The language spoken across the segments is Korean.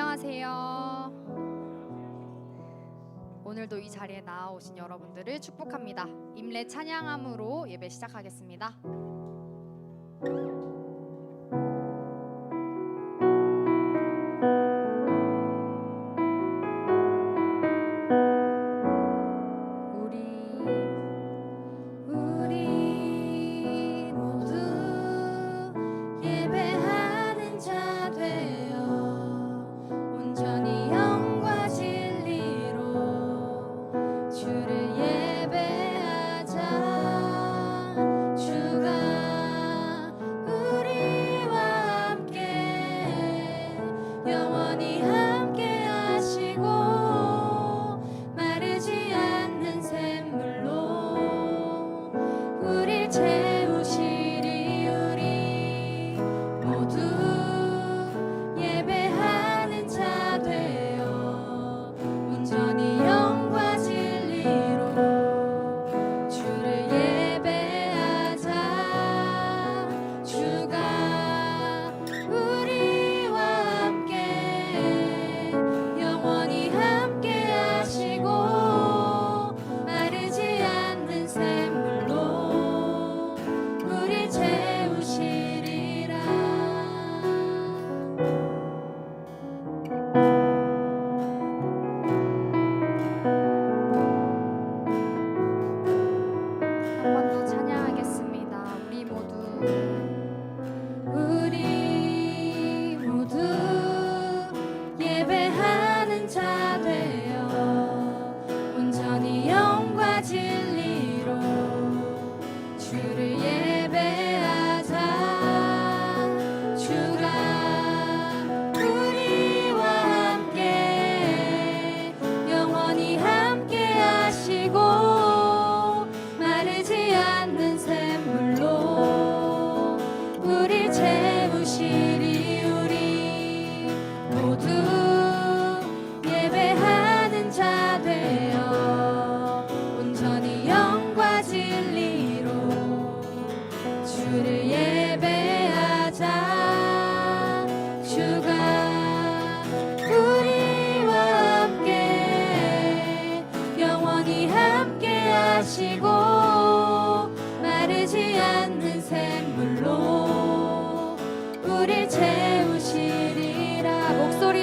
안녕하세요. 오늘도 이 자리에 나오신 여러분들을 축복합니다. 임례 찬양함으로 예배 시작하겠습니다.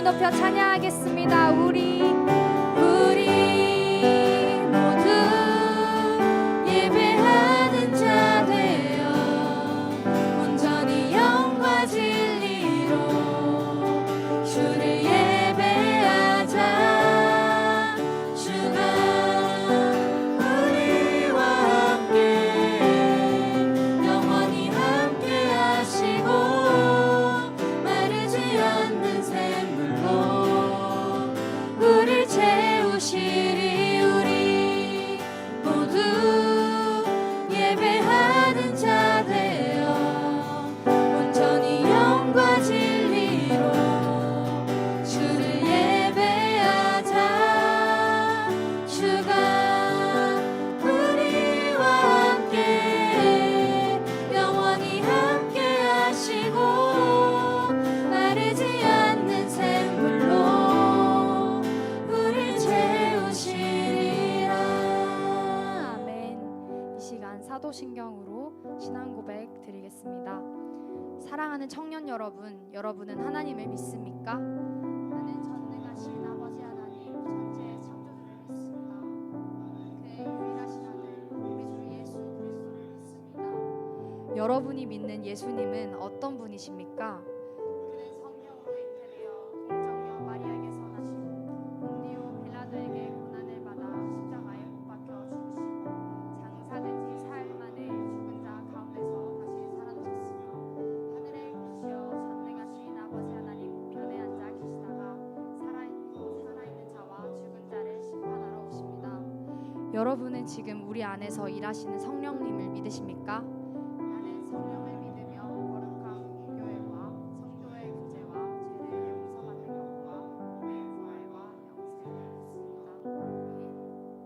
높여 찬양하겠습니다. 우리 모두 예배하는 자 되어 온전히 영과 진리로 주를 예배하자. 주가 우리와 함께 영원히 함께 하시고 마르지 않는 샘물로 우릴 채우시리. 우리 모두 예배하는 자 되어 온전히 영과 진리로 주를 예배하자. 주가 우리와 함께 영원히 함께 하시고 마르지 않는 샘물로 우릴 채우시리라. 아멘. 이 시간 사도신경으로 신앙 고백 드리겠습니다. 사랑하는 청년 여러분, 여러분은 하나님을 믿습니까? 나는 전능하신 아버지 하나님, 전체의 창조주를 믿습니다. 그의 유일하신 아들 우리 주 예수 그리스도를 믿습니다. 여러분이 믿는 예수님은 어떤 분이십니까? 그는 성령으로 잉태되어 동정녀 마리아에게서 나시고 본디오 빌라도에게 고난을 받아 십자가에 못 박혀 죽으시고 장사된 지 사흘 만에 죽은 자 가운데서 다시 살아나셨으며 하늘에 오르시어 전능하신 아버지 하나님 우편에 앉아 계시다가 살아있는 자와 죽은 자를 심판하러 오십니다. 여러분은 지금 우리 안에서 일하시는 성령님을 믿으십니까? 나는 성령을 믿으며 거룩한 공교회와 성도의 구제와 죄를 용서받는 것과 몸의 부활과 영생을 믿습니다.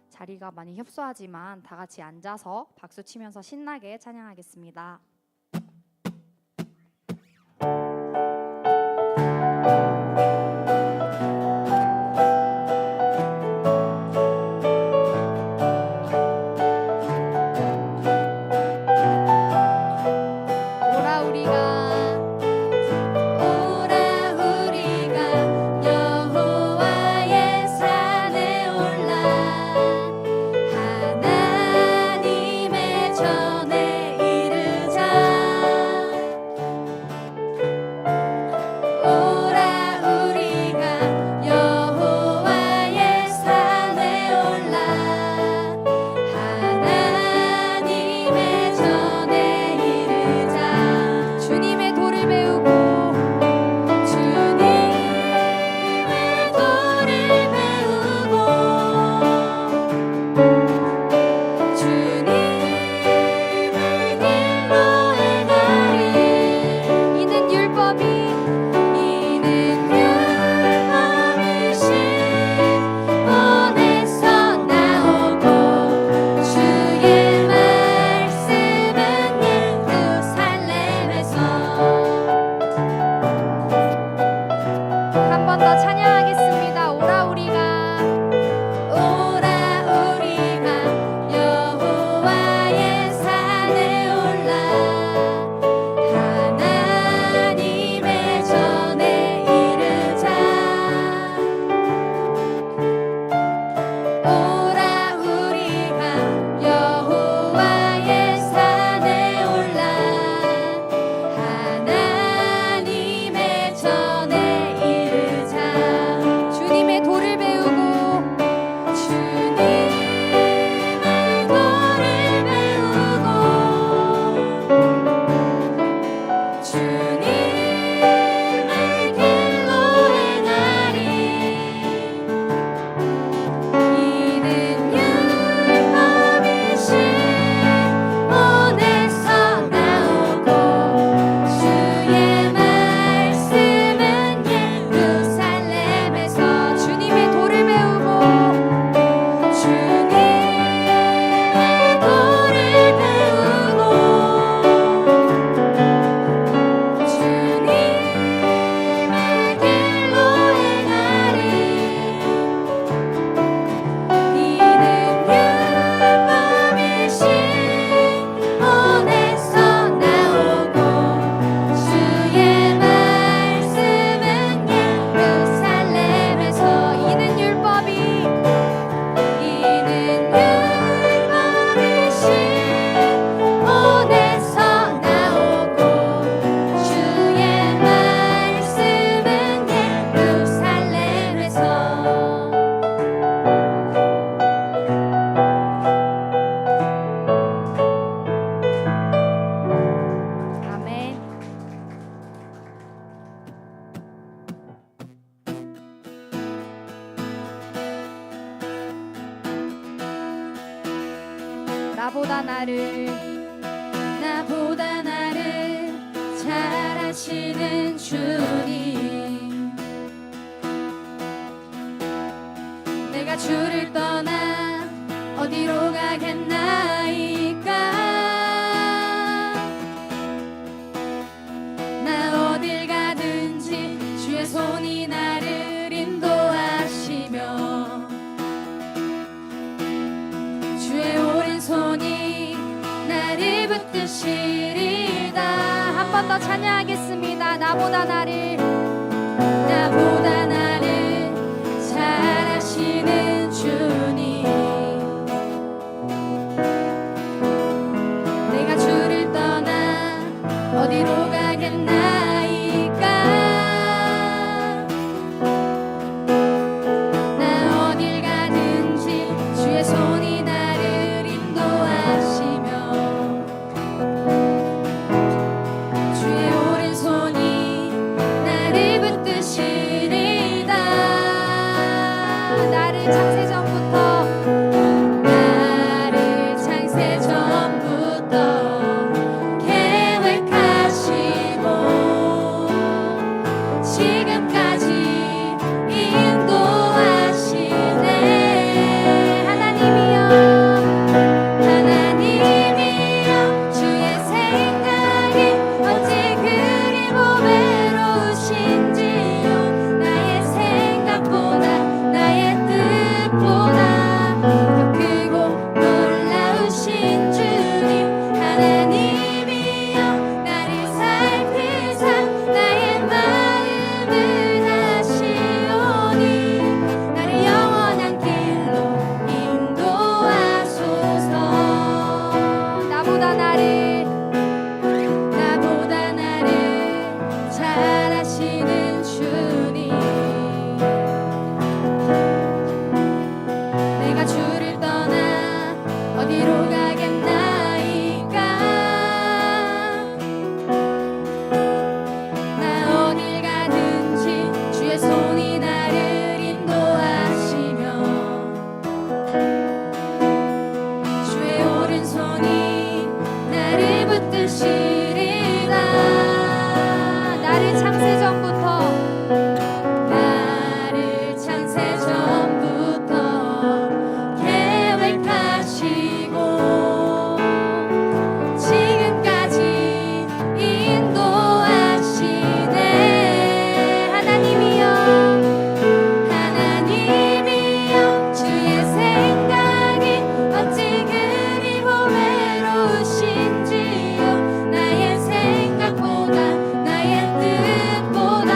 자리가 많이 협소하지만 다 같이 앉아서 박수 치면서 신나게 찬양하겠습니다. 나보다 나를 잘 아시는 주님, 내가 주를 떠나 어디로 가겠나이까. 나 어딜 가든지 주의 손이 나를 인도하시며 주의 오른손이 나를 붙드시리다. 한 번 더 찬양하겠습니다. 나보다 나를 잘 아시는 주님, 내가 주를 떠나 어디로 가겠나이까. 나 어딜 가든지 주의 손이 나를 인도하시며 주의 오른손이 나를 붙드시리다. 나를 창세전부터 계획하시고 지금까지 인도하시네. 하나님이여 주의 생각이 어찌 그리 보배로우신지요. 나의 생각보다 나의 뜻보다 더 크고 놀라우신 주님, 하나님이여 나를 살피사 나의 마음을 다시오니 나를 영원한 길로 인도하소서. 나보다 나를 잘 아시는 주님, 내가 주를 떠나 어디로 가겠나이까. 나 어딜 가든지 주의 손이 나를 인도하시며 주의 오른손이 나를 붙드시리다. 나를 창세전부터 계획하시고 지금까지 인도하시네. 하나님이여 주의 생각이 어찌 그리 보배로우신지요. 나의 생각보다 나의 뜻보다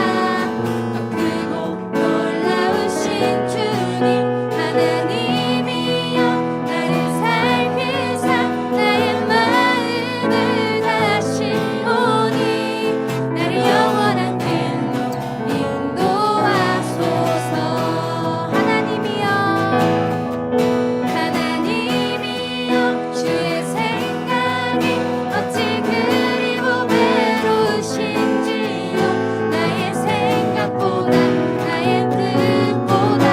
더 크고 놀라우신 주님, 하나님이여 나를 살피사 나의 마음을 다시오니 나를 영원한 길로 인도하소서. 하나님이여 주의 생각이 어찌 그리 보배로우신지요. 나의 생각보다 나의 뜻보다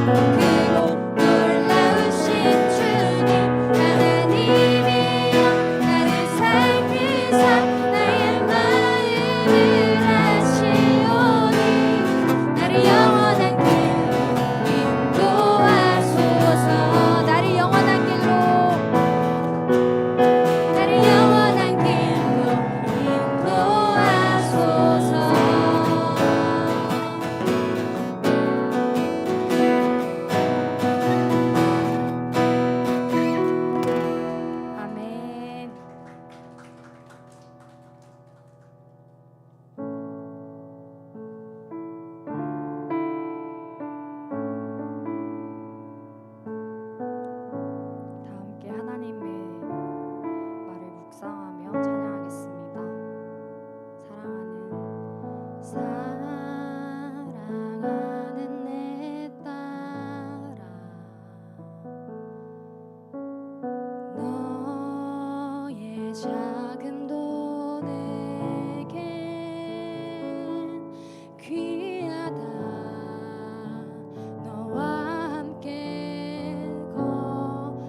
더 크고 놀라우신 주님, 하나님이여 나를 살피사 나의 마음을 다시오니 나를 영원한 길로 인도하소서. 나를 영원한 길로 인도하소서. 아멘. 다 함께 하나님의 말을 묵상하며 찬양하겠습니다. 사랑하는 내 딸아, 너의 작음도 내겐 귀하다. 너와 함께 걸어가는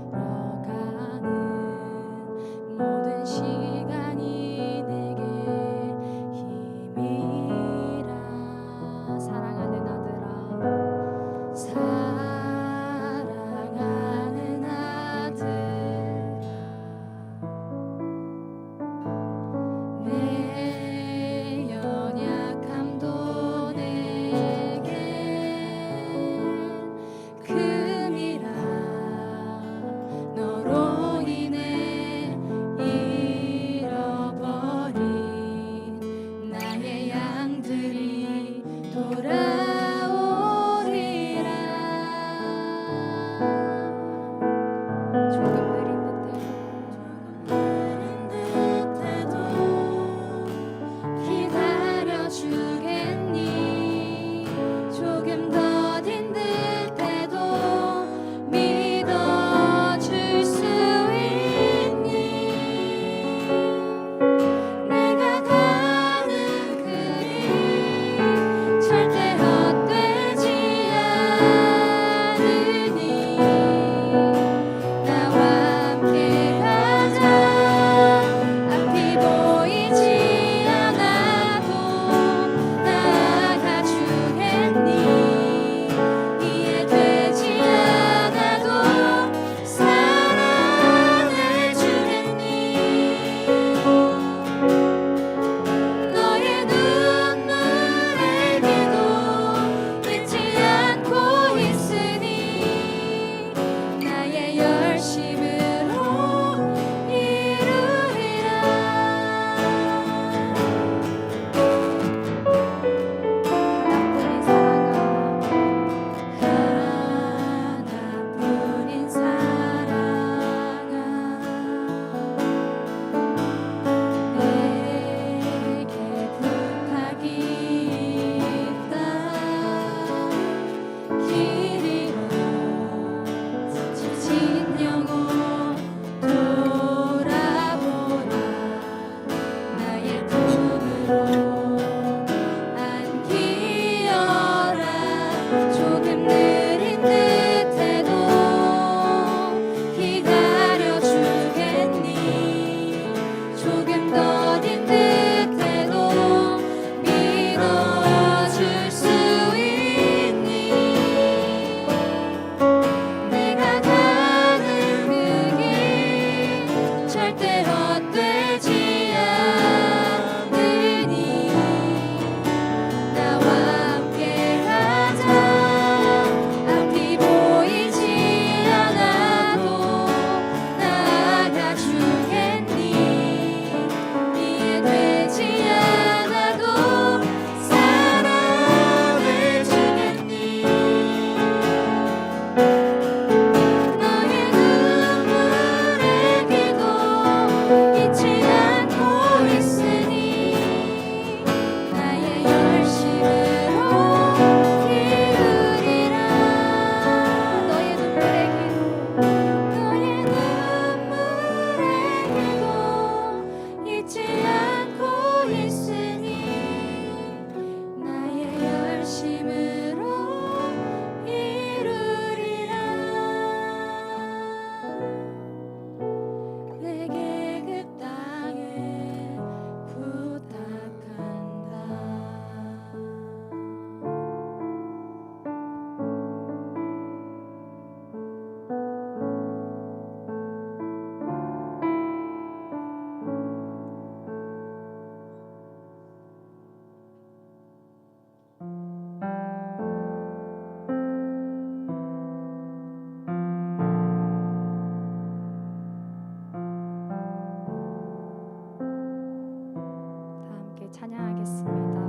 함께 찬양하겠습니다.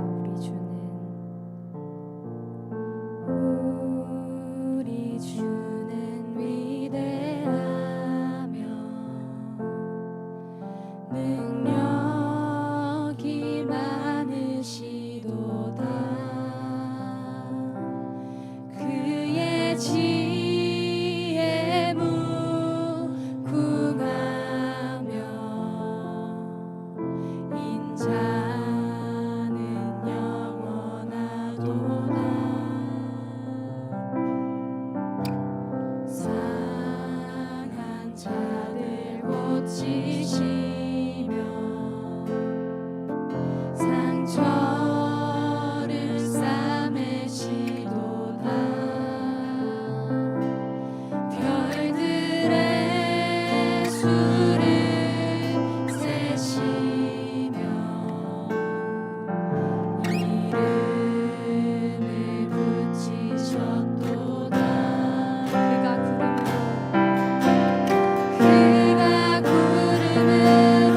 우리 주는 위대하며 능력이 많으시도다. 그의 지혜 무궁하며 인자는 영원하도다. 상한 자들 고치시며 상처를 싸매시도다. 별들의 수를 세시며 이름을 붙이셨도다. 그가 구름으로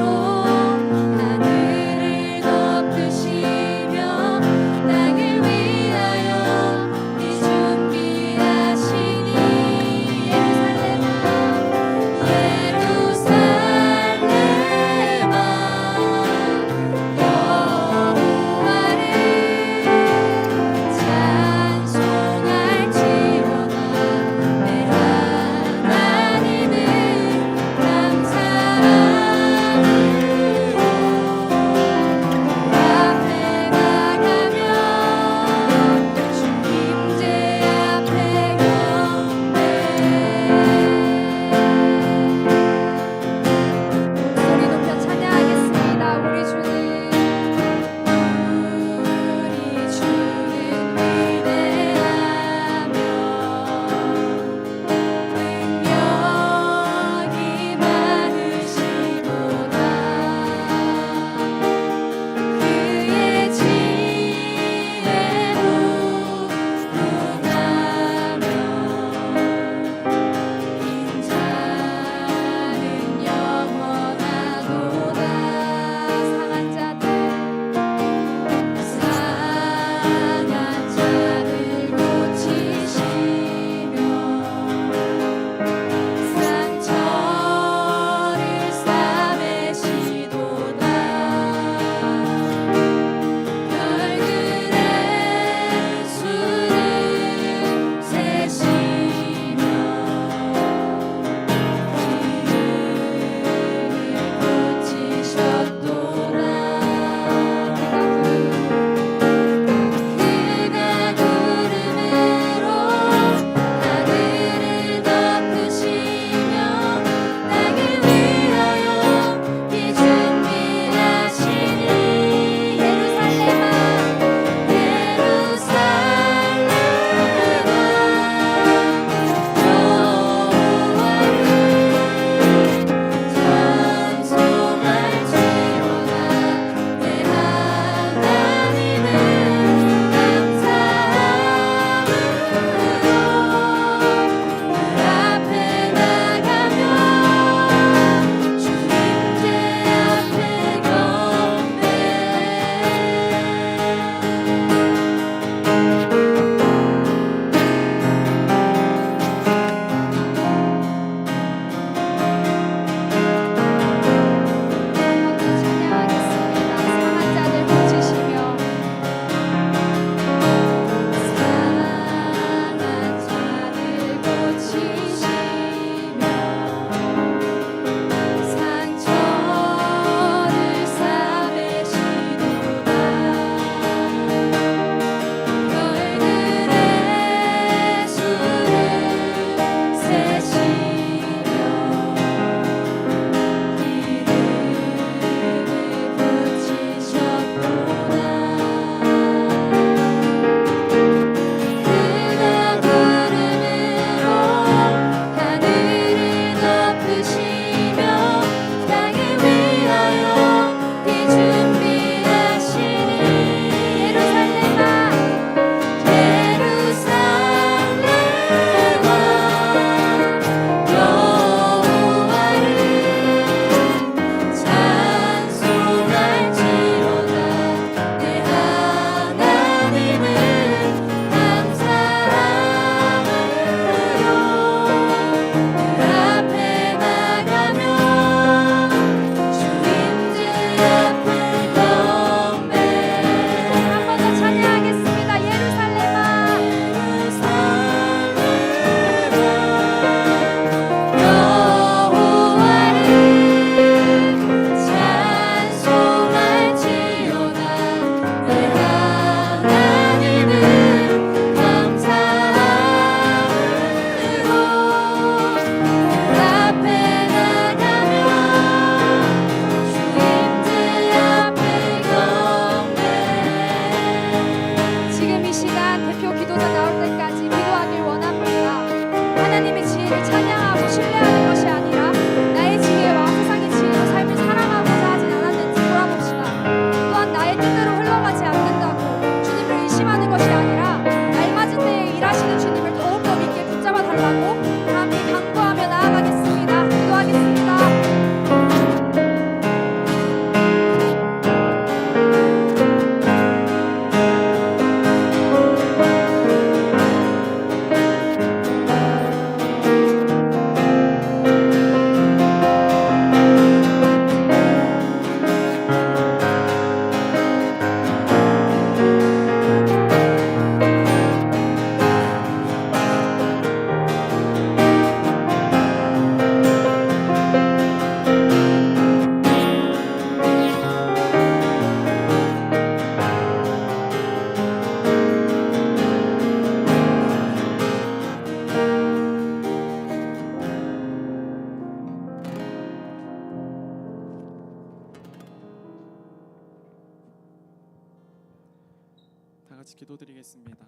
같이 기도드리겠습니다.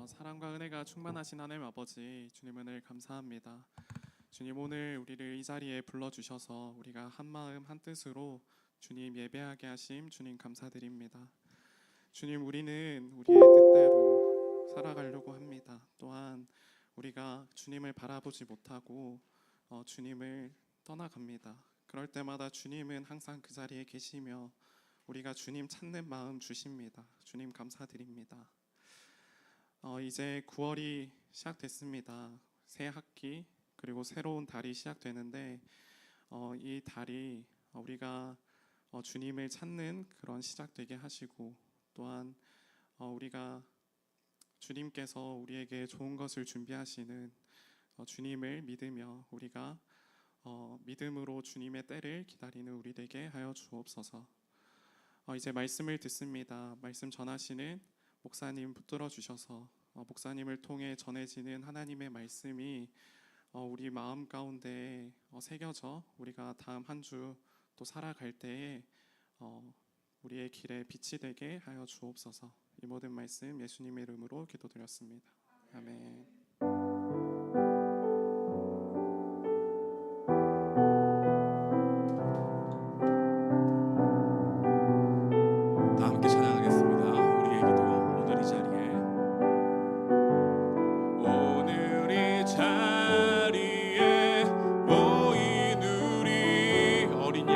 사랑과 은혜가 충만하신 하나님 아버지, 주님 은혜를 감사합니다. 주님, 오늘 우리를 이 자리에 불러주셔서 우리가 한 마음 한 뜻으로 주님 예배하게 하심 주님 감사드립니다. 주님, 우리는 우리의 뜻대로 살아가려고 합니다. 또한 우리가 주님을 바라보지 못하고 주님을 떠나갑니다. 그럴 때마다 주님은 항상 그 자리에 계시며 우리가 주님 찾는 마음 주십니다. 주님 감사드립니다. 이제 9월이 시작됐습니다. 새 학기 그리고 새로운 달이 시작되는데 이 달이 우리가 주님을 찾는 그런 시작되게 하시고, 또한 우리가 주님께서 우리에게 좋은 것을 준비하시는 주님을 믿으며 우리가 믿음으로 주님의 때를 기다리는 우리 되게 하여 주옵소서. 이제 말씀을 듣습니다. 말씀 전하시는 목사님 붙들어 주셔서 목사님을 통해 전해지는 하나님의 말씀이 우리 마음 가운데 새겨져 우리가 다음 한 주 또 살아갈 때에 우리의 길에 빛이 되게 하여 주옵소서. 이 모든 말씀 예수님의 이름으로 기도드렸습니다. 아멘. 다 함께 찬양하겠습니다. 우리의 기도. 오늘 이 자리에, 오늘 이 자리에 모인 우리 어린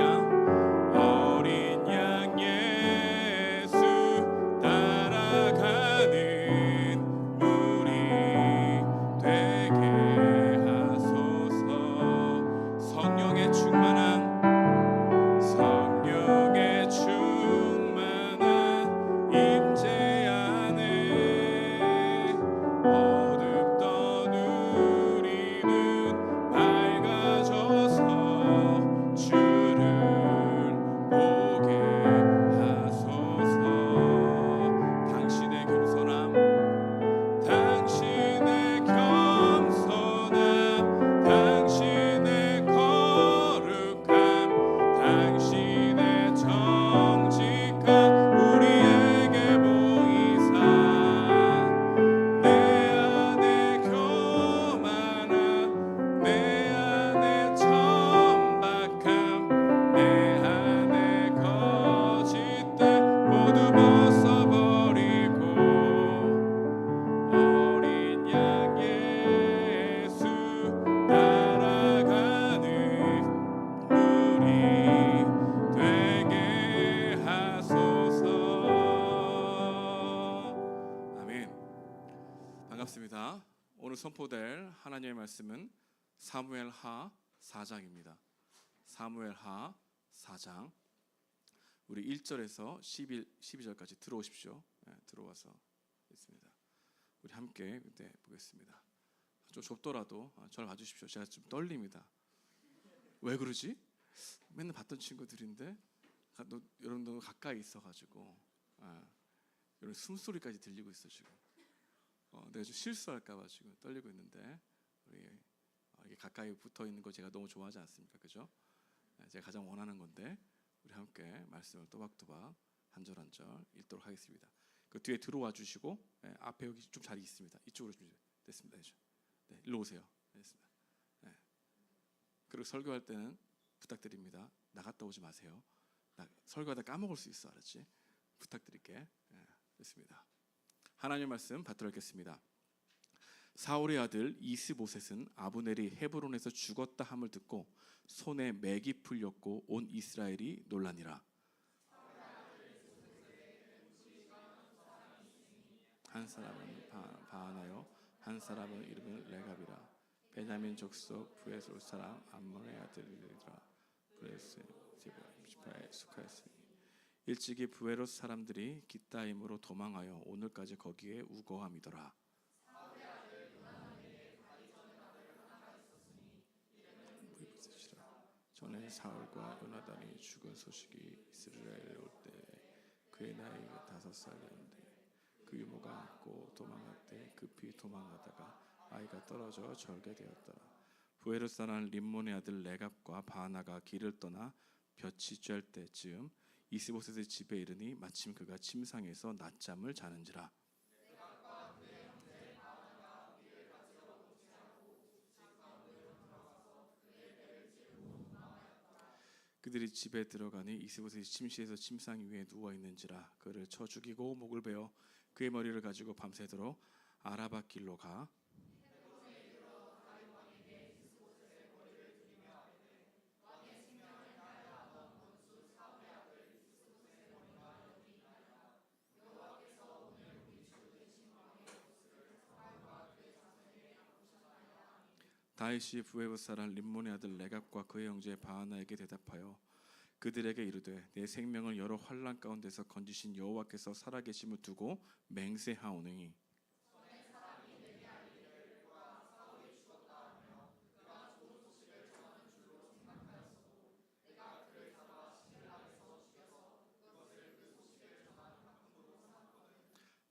양 예수 따라가는 무리 되게 하소서. 성령의 충만한 임재 안에 어둡던 우리는 밝아져서 주를 보게 하소서. 당신의 겸손함, 당신의 거룩함, 당신의 정직함 우리에게 보이사 내 안에 교만함, 내 안에 천박함, 내 안에 거짓된 모두 벗어버리고 어린 양 예수 따라가는 우리 되게 하소서. 아멘. 반갑습니다. 오늘 선포될 하나님의 말씀은 사무엘하 4장입니다. 사무엘하 4장. 우리 1절에서 12절까지 들어오십시오. 들어와서 있습니다. 우리 함께 그때 보겠습니다. 좀 좁더라도 저를 봐주십시오. 제가 좀 떨립니다. 왜 그러지? 맨날 봤던 친구들인데 여러분 너무 가까이 있어가지고 여러분 숨소리까지 들리고 있어 지금. 내가 좀 실수할까봐 지금 떨리고 있는데 우리 이게 가까이 붙어 있는 거 제가 너무 좋아하지 않습니까? 그죠? 제가 가장 원하는 건데 우리 함께 말씀을 또박또박 한 절 한 절 읽도록 하겠습니다. 그 뒤에 들어와 주시고 앞에 여기 좀 자리 있습니다. 이쪽으로 좀 됐습니다. 네, 일로 오세요. 됐습니다. 네. 그리고 설교할 때는 부탁드립니다. 나갔다 오지 마세요. 설교하다 까먹을 수 있어, 알았지? 부탁드릴게. 됐습니다. 하나님의 말씀 받들어 읽겠습니다. 사울의 아들 이스보셋은 아브넬이 헤브론에서 죽었다 함을 듣고 손에 맥이 풀렸고 온 이스라엘이 놀라니라. 한 사람은 바하나요, 한 사람은 이름은 레갑이라. 베냐민 족속 브에솔 사람 암몬의 아들이라. 브레스 지파에 속하였으니 일찍이 브에롯 사람들이 깃다임으로 도망하여 오늘까지 거기에 우거함이더라. 전에 사울과 요나단이 죽은 소식이 이스라엘에 올 때 그의 나이가 5살이었는데 그 유모가 안고 도망할 때 급히 도망하다가 아이가 떨어져 절게 되었더라. 부에롯 사람 림몬의 아들 레갑과 바하나가 길을 떠나 볕이 쬐을 때쯤 이스보셋의 집에 이르니 마침 그가 침상에서 낮잠을 자는지라. 그들이 집에 들어가니 이스보셋이 침실에서 침상 위에 누워 있는지라. 그를 쳐 죽이고 목을 베어 그의 머리를 가지고 밤새도록 아라바 길로 가 다윗이 부에봇 사람 림몬의 아들 레갑과 그의 형제 바하나에게 대답하여 그들에게 이르되 내 생명을 여러 환난 가운데서 건지신 여호와께서 살아계심을 두고 맹세하오니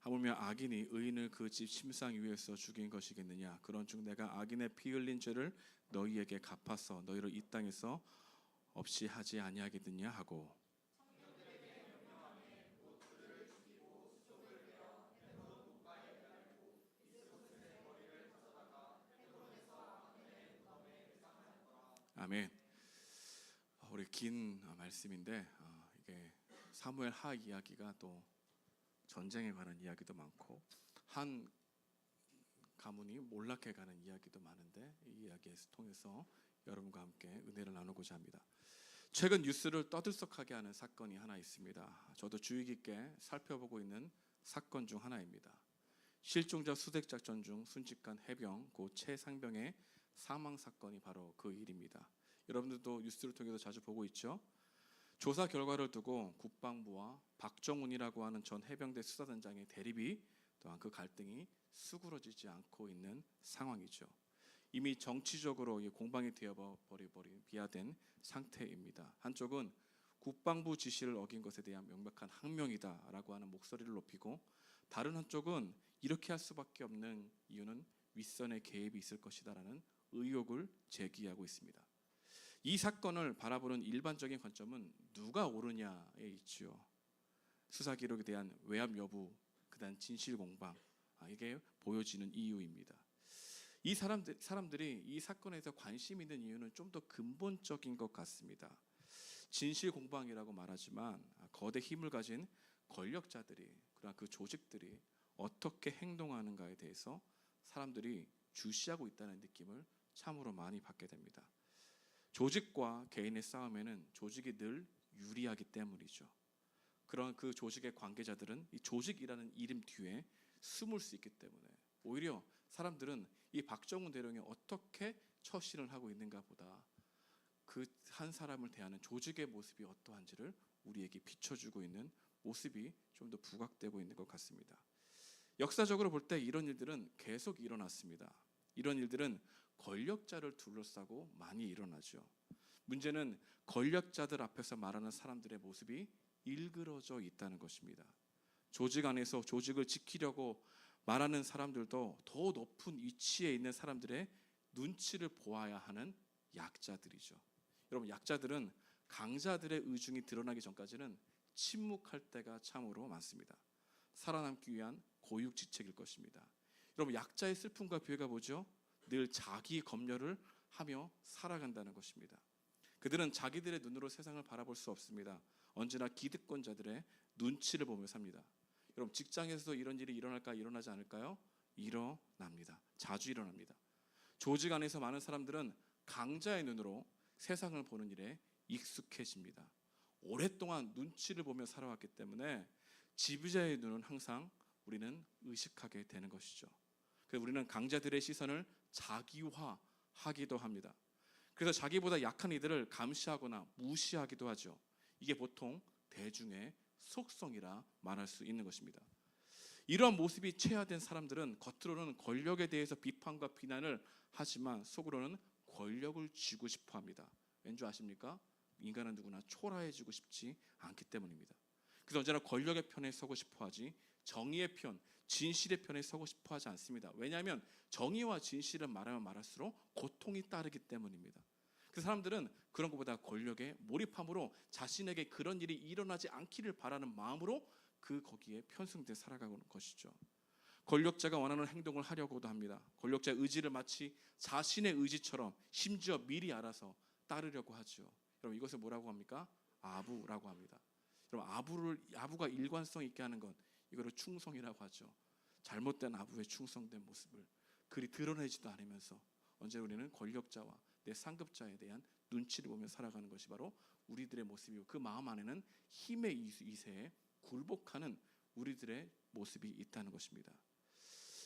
하물며 악인이 의인을 그 집 침상 위에서 죽인 것이겠느냐. 그런즉 내가 악인의 피 흘린 죄를 너희에게 갚아서 너희를 이 땅에서 없이 하지 아니하겠느냐 하고 아멘. 우리 긴 말씀인데 이게 사무엘 하 이야기가 또 전쟁에 관한 이야기도 많고 한 가문이 몰락해 가는 이야기도 많은데 이 이야기를 통해서 여러분과 함께 은혜를 나누고자 합니다. 최근 뉴스를 떠들썩하게 하는 사건이 하나 있습니다. 저도 주의 깊게 살펴보고 있는 사건 중 하나입니다. 실종자 수색 작전 중 순직한 해병 고 최상병의 사망 사건이 바로 그 일입니다. 여러분들도 뉴스를 통해서 자주 보고 있죠. 조사 결과를 두고 국방부와 박정훈이라고 하는 전 해병대 수사단장의 대립이 또한 그 갈등이 수그러지지 않고 있는 상황이죠. 이미 정치적으로 공방이 되어버린 비화된 상태입니다. 한쪽은 국방부 지시를 어긴 것에 대한 명백한 항명이다라고 하는 목소리를 높이고 다른 한쪽은 이렇게 할 수밖에 없는 이유는 윗선의 개입이 있을 것이다라는 의혹을 제기하고 있습니다. 이 사건을 바라보는 일반적인 관점은 누가 옳으냐에 있지요. 수사 기록에 대한 외압 여부, 그다음 진실 공방, 이게 보여지는 이유입니다. 이 사람들이 이 사건에서 관심 있는 이유는 좀 더 근본적인 것 같습니다. 진실 공방이라고 말하지만 거대 힘을 가진 권력자들이 그러나 그 조직들이 어떻게 행동하는가에 대해서 사람들이 주시하고 있다는 느낌을 참으로 많이 받게 됩니다. 조직과 개인의 싸움에는 조직이 늘 유리하기 때문이죠. 그런 그 조직의 관계자들은 이 조직이라는 이름 뒤에 숨을 수 있기 때문에 오히려 사람들은 이 박정훈 대령이 어떻게 처신을 하고 있는가 보다 그 한 사람을 대하는 조직의 모습이 어떠한지를 우리에게 비춰주고 있는 모습이 좀 더 부각되고 있는 것 같습니다. 역사적으로 볼 때 이런 일들은 계속 일어났습니다. 이런 일들은 권력자를 둘러싸고 많이 일어나죠. 문제는 권력자들 앞에서 말하는 사람들의 모습이 일그러져 있다는 것입니다. 조직 안에서 조직을 지키려고 말하는 사람들도 더 높은 위치에 있는 사람들의 눈치를 보아야 하는 약자들이죠. 여러분, 약자들은 강자들의 의중이 드러나기 전까지는 침묵할 때가 참으로 많습니다. 살아남기 위한 고육지책일 것입니다. 여러분, 약자의 슬픔과 비유가 뭐죠? 늘 자기 검열을 하며 살아간다는 것입니다. 그들은 자기들의 눈으로 세상을 바라볼 수 없습니다. 언제나 기득권자들의 눈치를 보며 삽니다. 여러분, 직장에서도 이런 일이 일어나지 않을까요? 일어납니다. 자주 일어납니다. 조직 안에서 많은 사람들은 강자의 눈으로 세상을 보는 일에 익숙해집니다. 오랫동안 눈치를 보며 살아왔기 때문에 지배자의 눈은 항상 우리는 의식하게 되는 것이죠. 그래서 우리는 강자들의 시선을 자기화하기도 합니다. 그래서 자기보다 약한 이들을 감시하거나 무시하기도 하죠. 이게 보통 대중의 속성이라 말할 수 있는 것입니다. 이러한 모습이 체화된 사람들은 겉으로는 권력에 대해서 비판과 비난을 하지만 속으로는 권력을 쥐고 싶어 합니다. 왠지 아십니까? 인간은 누구나 초라해지고 싶지 않기 때문입니다. 그래서 언제나 권력의 편에 서고 싶어 하지 정의의 편, 진실의 편에 서고 싶어 하지 않습니다. 왜냐하면 정의와 진실은 말하면 말할수록 고통이 따르기 때문입니다. 그 사람들은 그런 것보다 권력에 몰입함으로 자신에게 그런 일이 일어나지 않기를 바라는 마음으로 거기에 편승돼 살아가는 것이죠. 권력자가 원하는 행동을 하려고도 합니다. 권력자의 의지를 마치 자신의 의지처럼 심지어 미리 알아서 따르려고 하죠. 여러분, 이것을 뭐라고 합니까? 아부라고 합니다. 여러분, 아부가 일관성 있게 하는 것, 이거를 충성이라고 하죠. 잘못된 아부의 충성된 모습을 그리 드러내지도 않으면서 언제나 우리는 권력자와 내 상급자에 대한 눈치를 보며 살아가는 것이 바로 우리들의 모습이고, 그 마음 안에는 힘의 이세에 굴복하는 우리들의 모습이 있다는 것입니다.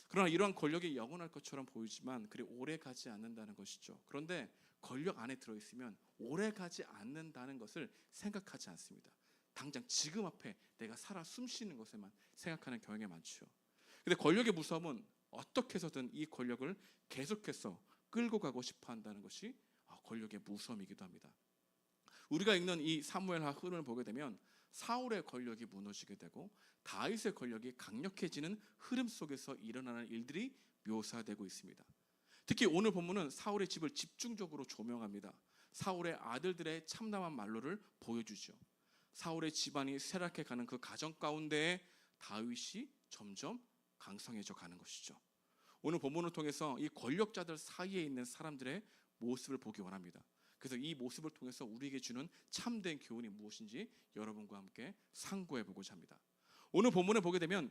그러나 이러한 권력이 영원할 것처럼 보이지만 그리 오래 가지 않는다는 것이죠. 그런데 권력 안에 들어있으면 오래 가지 않는다는 것을 생각하지 않습니다. 당장 지금 앞에 내가 살아 숨쉬는 것에만 생각하는 경향이 많죠. 근데 권력의 무서움은 어떻게 해서든 이 권력을 계속해서 끌고 가고 싶어 한다는 것이 권력의 무서움이기도 합니다. 우리가 읽는 이 사무엘하 흐름을 보게 되면 사울의 권력이 무너지게 되고 다윗의 권력이 강력해지는 흐름 속에서 일어나는 일들이 묘사되고 있습니다. 특히 오늘 본문은 사울의 집을 집중적으로 조명합니다. 사울의 아들들의 참담한 말로를 보여주죠. 사울의 집안이 쇠락해가는 그 가정 가운데에 다윗이 점점 강성해져 가는 것이죠. 오늘 본문을 통해서 이 권력자들 사이에 있는 사람들의 모습을 보기 원합니다. 그래서 이 모습을 통해서 우리에게 주는 참된 교훈이 무엇인지 여러분과 함께 상고해 보고자 합니다. 오늘 본문에 보게 되면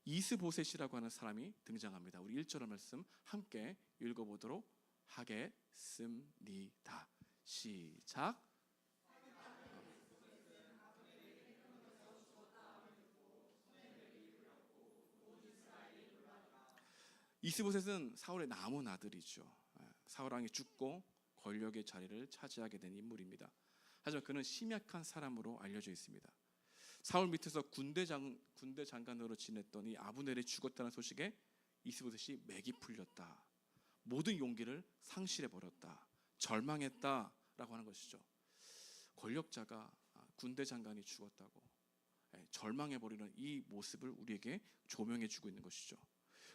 이스보셋이라고 하는 사람이 등장합니다. 우리 1절 말씀 함께 읽어보도록 하겠습니다. 시작. 이스보셋은 사울의 남은 아들이죠. 사울 왕이 죽고 권력의 자리를 차지하게 된 인물입니다. 하지만 그는 심약한 사람으로 알려져 있습니다. 사울 밑에서 군대 장관으로 지냈던 이 아브넬이 죽었다는 소식에 이스보셋이 맥이 풀렸다, 모든 용기를 상실해 버렸다, 절망했다라고 하는 것이죠. 권력자가 군대 장관이 죽었다고 절망해 버리는 이 모습을 우리에게 조명해 주고 있는 것이죠.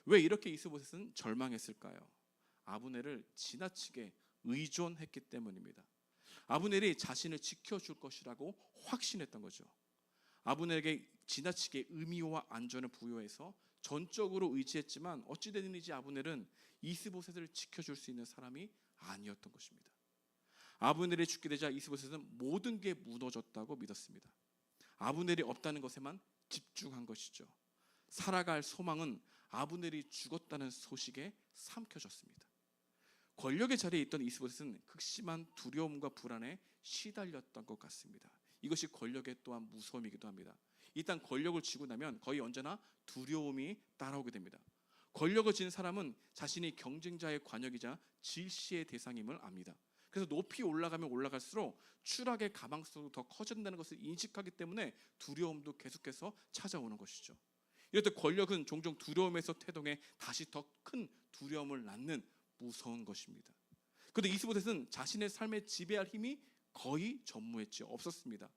왜 이렇게 이스보셋은 절망했을까요? 아브넬을 지나치게 의존했기 때문입니다. 아브넬이 자신을 지켜줄 것이라고 확신했던 거죠. 아브넬에게 지나치게 의미와 안전을 부여해서 전적으로 의지했지만 어찌 됐는지 아브넬은 이스보셋을 지켜줄 수 있는 사람이 아니었던 것입니다. 아브넬이 죽게 되자 이스보셋은 모든 게 무너졌다고 믿었습니다. 아브넬이 없다는 것에만 집중한 것이죠. 살아갈 소망은 아브넬이 죽었다는 소식에 삼켜졌습니다. 권력의 자리에 있던 이스보셋은 극심한 두려움과 불안에 시달렸던 것 같습니다. 이것이 권력의 또한 무서움이기도 합니다. 일단 권력을 쥐고 나면 거의 언제나 두려움이 따라오게 됩니다. 권력을 쥔 사람은 자신이 경쟁자의 관역이자 질시의 대상임을 압니다. 그래서 높이 올라가면 올라갈수록 추락의 가망성도 더 커진다는 것을 인식하기 때문에 두려움도 계속해서 찾아오는 것이죠. 이럴 때 권력은 종종 두려움에서 태동해 다시 더 큰 두려움을 낳는 무서운 것입니다. 그런데 이스보셋은 자신의 삶에 지배할 힘이 거의 전무했죠. 없었습니다.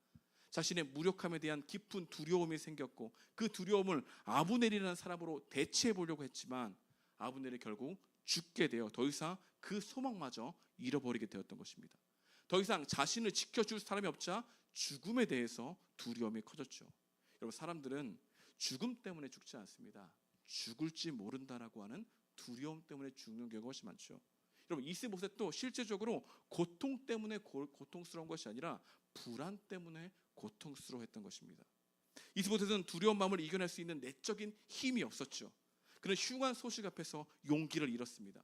자신의 무력함에 대한 깊은 두려움이 생겼고 그 두려움을 아브넬이라는 사람으로 대체해 보려고 했지만 아브넬이 결국 죽게 되어 더 이상 그 소망마저 잃어버리게 되었던 것입니다. 더 이상 자신을 지켜줄 사람이 없자 죽음에 대해서 두려움이 커졌죠. 여러분, 사람들은 죽음 때문에 죽지 않습니다. 죽을지 모른다라고 하는 두려움 때문에 죽는 경우가 훨씬 많죠. 여러분, 이스보셋도 실제적으로 고통 때문에 고통스러운 것이 아니라 불안 때문에 고통스러워했던 것입니다. 이스보셋은 두려운 마음을 이겨낼 수 있는 내적인 힘이 없었죠. 그는 흉한 소식 앞에서 용기를 잃었습니다.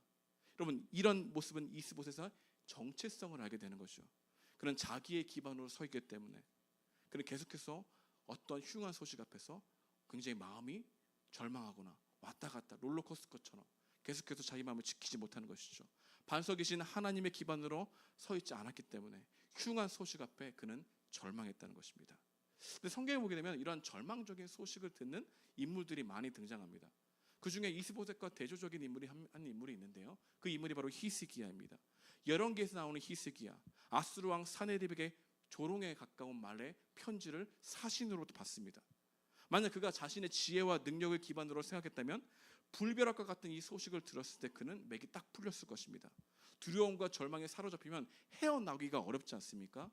여러분, 이런 모습은 이스보셋의 정체성을 알게 되는 것이죠. 그는 자기의 기반으로 서 있기 때문에 그는 계속해서 어떤 흉한 소식 앞에서 굉장히 마음이 절망하거나 왔다 갔다 롤러코스터처럼 계속해서 자기 마음을 지키지 못하는 것이죠. 반석이신 하나님의 기반으로 서 있지 않았기 때문에 흉한 소식 앞에 그는 절망했다는 것입니다. 근데 성경에 보게 되면 이러한 절망적인 소식을 듣는 인물들이 많이 등장합니다. 그 중에 이스보셋과 대조적인 인물이 한 인물이 있는데요. 그 인물이 바로 히스기야입니다. 열왕기에서 나오는 히스기야, 아수르 왕 사네립에게 조롱에 가까운 말의 편지를 사신으로도 받습니다. 만약 그가 자신의 지혜와 능력을 기반으로 생각했다면 불벼락과 같은 이 소식을 들었을 때 그는 맥이 딱 풀렸을 것입니다. 두려움과 절망에 사로잡히면 헤어나오기가 어렵지 않습니까?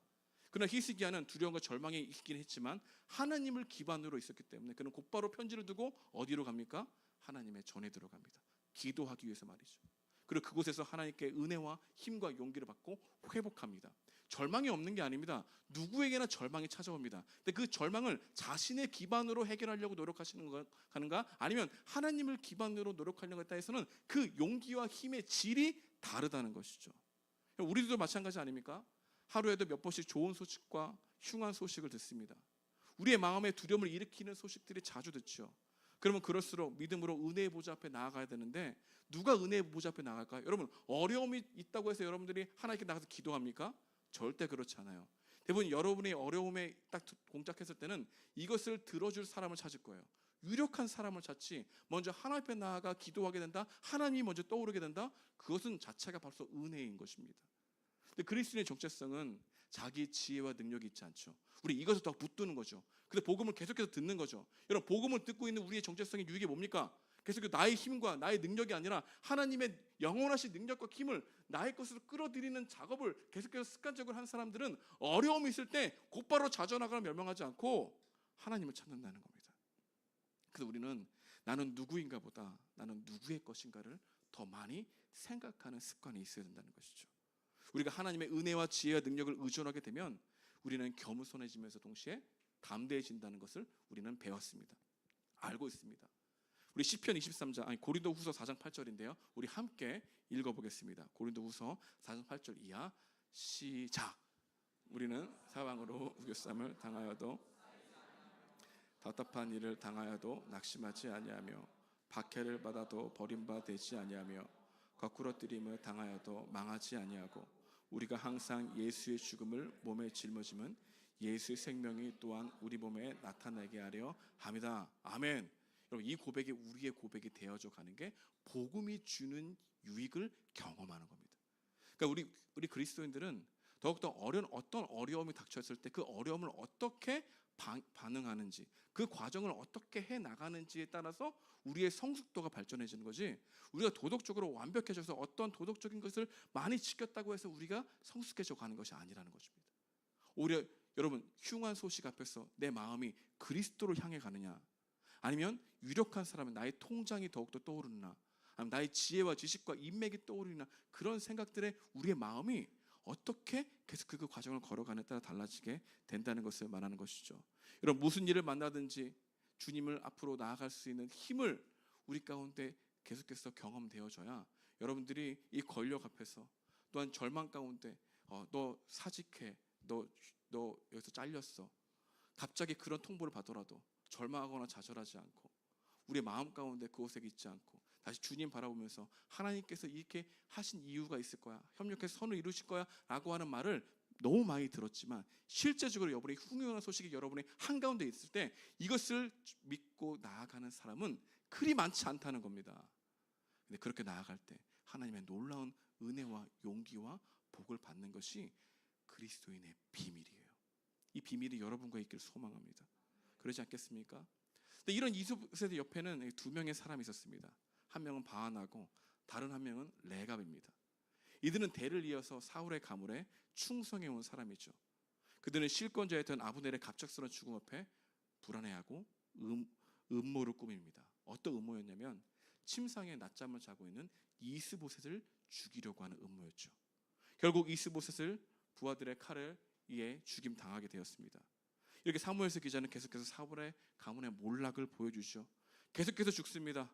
그러나 히스기야는 두려움과 절망에 있긴 했지만 하나님을 기반으로 있었기 때문에 그는 곧바로 편지를 두고 어디로 갑니까? 하나님의 전에 들어갑니다. 기도하기 위해서 말이죠. 그리고 그곳에서 하나님께 은혜와 힘과 용기를 받고 회복합니다. 절망이 없는 게 아닙니다. 누구에게나 절망이 찾아옵니다. 근데 그 절망을 자신의 기반으로 해결하려고 노력하는가? 아니면 하나님을 기반으로 노력하려고 했다 해서는 그 용기와 힘의 질이 다르다는 것이죠. 우리들도 마찬가지 아닙니까? 하루에도 몇 번씩 좋은 소식과 흉한 소식을 듣습니다. 우리의 마음에 두려움을 일으키는 소식들이 자주 듣죠. 그러면 그럴수록 믿음으로 은혜의 보좌 앞에 나아가야 되는데 누가 은혜의 보좌 앞에 나갈까요? 여러분, 어려움이 있다고 해서 여러분들이 하나님께 나가서 기도합니까? 절대 그렇지 않아요. 대부분 여러분의 어려움에 딱 공작했을 때는 이것을 들어줄 사람을 찾을 거예요. 유력한 사람을 찾지 먼저 하나님 앞에 나아가 기도하게 된다, 하나님이 먼저 떠오르게 된다, 그것은 자체가 벌써 은혜인 것입니다. 근데 그리스도인의 정체성은 자기 지혜와 능력이 있지 않죠. 우리 이것을 더 붙드는 거죠. 근데 복음을 계속해서 듣는 거죠. 여러분, 복음을 듣고 있는 우리의 정체성의 유익이 뭡니까? 계속 나의 힘과 나의 능력이 아니라 하나님의 영원하신 능력과 힘을 나의 것으로 끌어들이는 작업을 계속해서 습관적으로 한 사람들은 어려움이 있을 때 곧바로 자전하거나 멸망하지 않고 하나님을 찾는다는 겁니다. 그래서 우리는 나는 누구인가 보다 나는 누구의 것인가를 더 많이 생각하는 습관이 있어야 된다는 것이죠. 우리가 하나님의 은혜와 지혜와 능력을 의존하게 되면 우리는 겸손해지면서 동시에 담대해진다는 것을 우리는 배웠습니다. 알고 있습니다. 우리 시편 23장, 고린도후서 4장 8절인데요. 우리 함께 읽어보겠습니다. 고린도후서 4장 8절 이하 시작. 우리는 사방으로 우겨쌈을 당하여도 답답한 일을 당하여도 낙심하지 아니하며 박해를 받아도 버림받지 아니하며 거꾸러뜨림을 당하여도 망하지 아니하고 우리가 항상 예수의 죽음을 몸에 짊어지면 예수의 생명이 또한 우리 몸에 나타나게 하려 합니다. 아멘. 여러분, 이 고백이 우리의 고백이 되어져 가는 게 복음이 주는 유익을 경험하는 겁니다. 그러니까 우리 그리스도인들은 더욱더 어떤 어려움이 닥쳤을 때 그 어려움을 어떻게 반응하는지, 그 과정을 어떻게 해 나가는지에 따라서 우리의 성숙도가 발전해지는 거지, 우리가 도덕적으로 완벽해져서 어떤 도덕적인 것을 많이 지켰다고 해서 우리가 성숙해져 가는 것이 아니라는 것입니다. 오히려 여러분, 흉한 소식 앞에서 내 마음이 그리스도를 향해 가느냐, 아니면 유력한 사람은 나의 통장이 더욱더 떠오르나, 아니면 나의 지혜와 지식과 인맥이 떠오르나, 그런 생각들에 우리의 마음이 어떻게 계속 그 과정을 걸어가느냐에 따라 달라지게 된다는 것을 말하는 것이죠. 여러분, 무슨 일을 만나든지 주님을 앞으로 나아갈 수 있는 힘을 우리 가운데 계속해서 경험되어져야 여러분들이 이 권력 앞에서, 또한 절망 가운데 너 사직해, 너 여기서 잘렸어, 갑자기 그런 통보를 받더라도 절망하거나 좌절하지 않고 우리의 마음 가운데 그곳에 있지 않고 다시 주님 바라보면서 하나님께서 이렇게 하신 이유가 있을 거야, 협력해서 선을 이루실 거야 라고 하는 말을 너무 많이 들었지만 실제적으로 여러분의 흉흉한 소식이 여러분의 한가운데 있을 때 이것을 믿고 나아가는 사람은 그리 많지 않다는 겁니다. 근데 그렇게 나아갈 때 하나님의 놀라운 은혜와 용기와 복을 받는 것이 그리스도인의 비밀이에요. 이 비밀이 여러분과 있기를 소망합니다. 그러지 않겠습니까? 근데 이런 이스보셋의 옆에는 두 명의 사람이 있었습니다. 한 명은 바하나고 다른 한 명은 레갑입니다. 이들은 대를 이어서 사울의 가문에 충성해온 사람이죠. 그들은 실권자였던 아브넬의 갑작스러운 죽음 앞에 불안해하고 음모를 꾸밉니다. 어떤 음모였냐면 침상에 낮잠을 자고 있는 이스보셋을 죽이려고 하는 음모였죠. 결국 이스보셋을 부하들의 칼에 의해 죽임 당하게 되었습니다. 이렇게 사무엘서 기자는 계속해서 사울의 가문의 몰락을 보여주죠. 계속해서 죽습니다.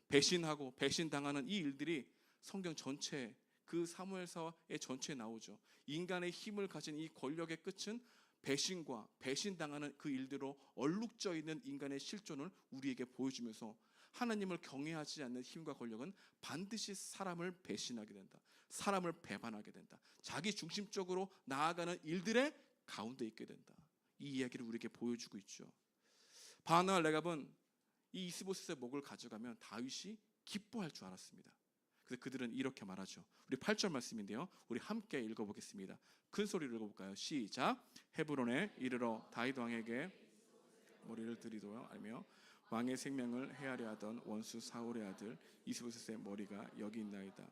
배신하고 배신당하는 이 일들이 성경 전체에, 그 사무엘서의 전체에 나오죠. 인간의 힘을 가진 이 권력의 끝은 배신과 배신당하는 그 일대로 얼룩져 있는 인간의 실존을 우리에게 보여주면서 하나님을 경외하지 않는 힘과 권력은 반드시 사람을 배신하게 된다, 사람을 배반하게 된다, 자기 중심적으로 나아가는 일들의 가운데 있게 된다, 이 이야기를 우리에게 보여주고 있죠. 바하나와 레갑은 이 이스보셋의 목을 가져가면 다윗이 기뻐할 줄 알았습니다. 그래서 그들은 이렇게 말하죠. 우리 8절 말씀인데요, 우리 함께 읽어보겠습니다. 큰 소리로 읽어볼까요? 시작. 헤브론에 이르러 다윗 왕에게 머리를 들이도록 알며 왕의 생명을 해하려 하던 원수 사울의 아들 이스보셋의 머리가 여기 있나이다.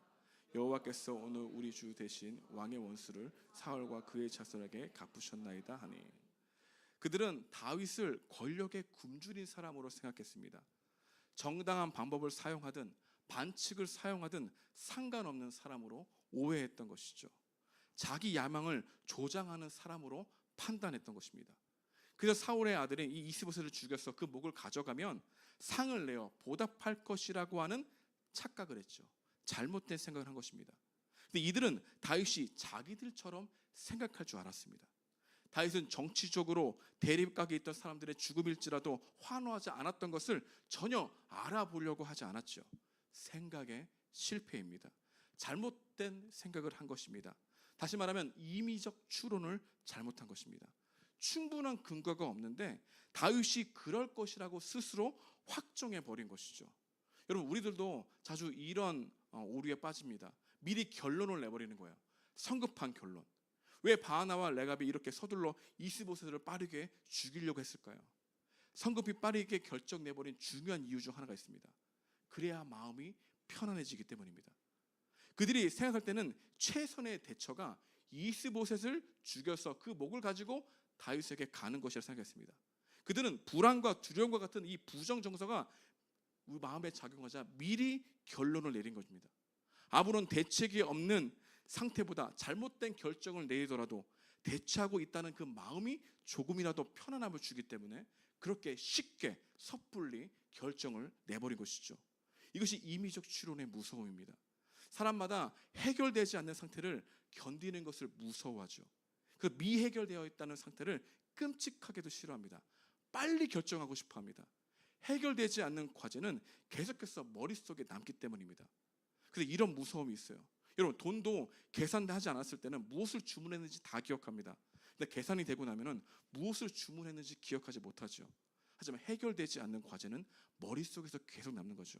여호와께서 오늘 우리 주 대신 왕의 원수를 사울과 그의 자손에게 갚으셨나이다 하니. 그들은 다윗을 권력의 굶주린 사람으로 생각했습니다. 정당한 방법을 사용하든 반칙을 사용하든 상관없는 사람으로 오해했던 것이죠. 자기 야망을 조장하는 사람으로 판단했던 것입니다. 그래서 사울의 아들인 이 이스보셋을 죽여서 그 목을 가져가면 상을 내어 보답할 것이라고 하는 착각을 했죠. 잘못된 생각을 한 것입니다. 근데 이들은 다윗이 자기들처럼 생각할 줄 알았습니다. 다윗은 정치적으로 대립각에 있던 사람들의 죽음일지라도 환호하지 않았던 것을 전혀 알아보려고 하지 않았죠. 생각의 실패입니다. 잘못된 생각을 한 것입니다. 다시 말하면 임의적 추론을 잘못한 것입니다. 충분한 근거가 없는데 다윗이 그럴 것이라고 스스로 확정해 버린 것이죠. 여러분, 우리들도 자주 이런 오류에 빠집니다. 미리 결론을 내버리는 거예요. 성급한 결론. 왜 바하나와 레갑이 이렇게 서둘러 이스보셋을 빠르게 죽이려고 했을까요? 성급히 빠르게 결정 내버린 중요한 이유 중 하나가 있습니다. 그래야 마음이 편안해지기 때문입니다. 그들이 생각할 때는 최선의 대처가 이스보셋을 죽여서 그 목을 가지고 다윗에게 가는 것이라 생각했습니다. 그들은 불안과 두려움과 같은 이 부정 정서가 우리 마음에 작용하자 미리 결론을 내린 것입니다. 아무런 대책이 없는 상태보다 잘못된 결정을 내리더라도 대처하고 있다는 그 마음이 조금이라도 편안함을 주기 때문에 그렇게 쉽게 섣불리 결정을 내버린 것이죠. 이것이 임의적 추론의 무서움입니다. 사람마다 해결되지 않는 상태를 견디는 것을 무서워하죠. 그 미해결되어 있다는 상태를 끔찍하게도 싫어합니다. 빨리 결정하고 싶어합니다. 해결되지 않는 과제는 계속해서 머릿속에 남기 때문입니다. 그래서 이런 무서움이 있어요. 여러분, 돈도 계산하지 않았을 때는 무엇을 주문했는지 다 기억합니다. 근데 계산이 되고 나면은 무엇을 주문했는지 기억하지 못하죠. 하지만 해결되지 않는 과제는 머릿속에서 계속 남는 거죠.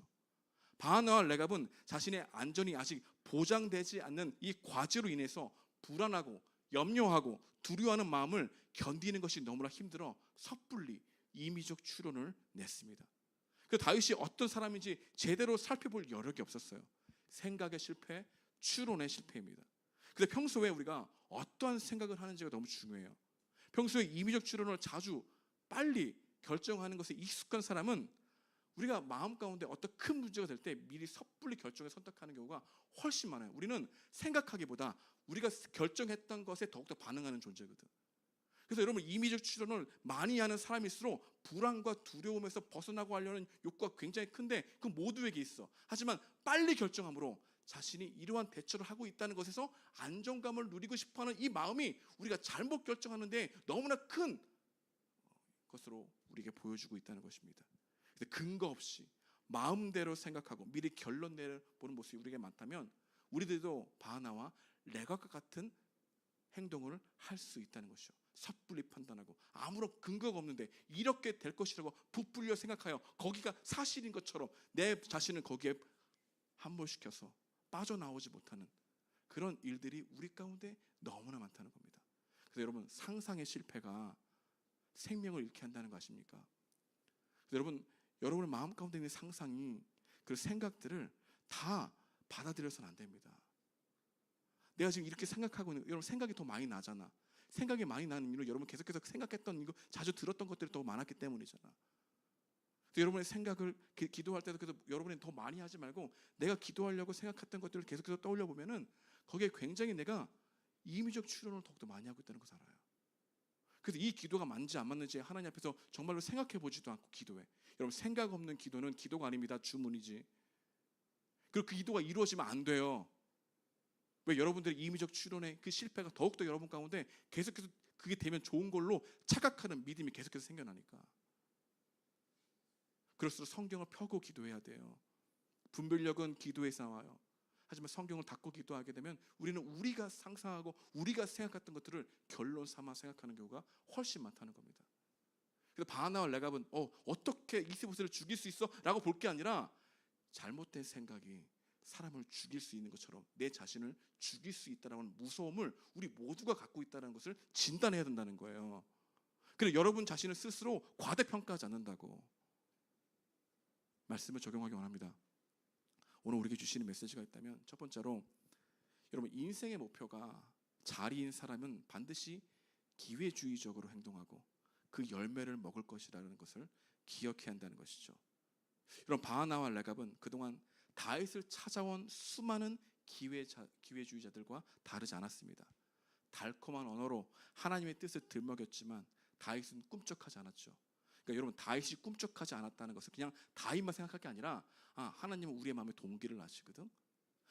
바하나와 레갑은 자신의 안전이 아직 보장되지 않는 이 과제로 인해서 불안하고 염려하고 두려워하는 마음을 견디는 것이 너무나 힘들어 섣불리 임의적 추론을 냈습니다. 그 다윗이 어떤 사람인지 제대로 살펴볼 여력이 없었어요. 생각의 실패, 추론의 실패입니다. 근데 평소에 우리가 어떠한 생각을 하는지가 너무 중요해요. 평소에 임의적 추론을 자주 빨리 결정하는 것에 익숙한 사람은 우리가 마음 가운데 어떤 큰 문제가 될 때 미리 섣불리 결정을 선택하는 경우가 훨씬 많아요. 우리는 생각하기보다 우리가 결정했던 것에 더욱더 반응하는 존재거든. 그래서 여러분, 임의적 추론을 많이 하는 사람일수록 불안과 두려움에서 벗어나고 하려는 욕구가 굉장히 큰데 그 모두에게 있어. 하지만 빨리 결정함으로 자신이 이러한 대처를 하고 있다는 것에서 안정감을 누리고 싶어하는 이 마음이 우리가 잘못 결정하는데 너무나 큰 것으로 우리에게 보여주고 있다는 것입니다. 근거 없이 마음대로 생각하고 미리 결론 내보는 모습이 우리에게 많다면 우리들도 바하나와 레갑과 같은 행동을 할 수 있다는 것이죠. 섣불리 판단하고 아무런 근거가 없는데 이렇게 될 것이라고 부풀려 생각하여 거기가 사실인 것처럼 내 자신을 거기에 함몰시켜서 빠져나오지 못하는 그런 일들이 우리 가운데 너무나 많다는 겁니다. 그래서 여러분, 상상의 실패가 생명을 잃게 한다는 거 아십니까? 그래서 여러분의 마음 가운데 있는 상상이 그 생각들을 다 받아들여서는 안 됩니다. 내가 지금 이렇게 생각하고 있는, 여러분 생각이 더 많이 나잖아. 생각이 많이 나는 이유는 여러분 계속해서 생각했던 이거 자주 들었던 것들이 더 많았기 때문이잖아. 여러분의 생각을 기도할 때도 그래서 여러분이 더 많이 하지 말고 내가 기도하려고 생각했던 것들을 계속해서 떠올려 보면은 거기에 굉장히 내가 임의적 추론을 더욱더 많이 하고 있다는 것을 알아요. 그래서 이 기도가 맞는지 안 맞는지 하나님 앞에서 정말로 생각해 보지도 않고 기도해. 여러분, 생각 없는 기도는 기도가 아닙니다. 주문이지. 그리고 그 기도가 이루어지면 안 돼요. 왜? 여러분들의 임의적 추론의 그 실패가 더욱더 여러분 가운데 계속해서 그게 되면 좋은 걸로 착각하는 믿음이 계속해서 생겨나니까. 그럴수록 성경을 펴고 기도해야 돼요. 분별력은 기도에서 나와요. 하지만 성경을 닫고 기도하게 되면 우리는 우리가 상상하고 우리가 생각했던 것들을 결론 삼아 생각하는 경우가 훨씬 많다는 겁니다. 그래서 바하나와 레갑은 어떻게 이스보셋을 죽일 수 있어? 라고 볼 게 아니라 잘못된 생각이 사람을 죽일 수 있는 것처럼 내 자신을 죽일 수 있다는 무서움을 우리 모두가 갖고 있다는 것을 진단해야 된다는 거예요. 그래서 여러분 자신을 스스로 과대평가하지 않는다고 말씀을 적용하기 원합니다. 오늘 우리에게 주시는 메시지가 있다면 첫 번째로 여러분, 인생의 목표가 자리인 사람은 반드시 기회주의적으로 행동하고 그 열매를 먹을 것이라는 것을 기억해야 한다는 것이죠. 여러분, 바하나와 레갑은 그동안 다윗을 찾아온 수많은 기회주의자들과 다르지 않았습니다. 달콤한 언어로 하나님의 뜻을 들먹였지만 다윗은 꿈쩍하지 않았죠. 그러니까 여러분, 다윗이 꿈쩍하지 않았다는 것은 그냥 다윗만 생각할 게 아니라 하나님은 우리의 마음에 동기를 아시거든.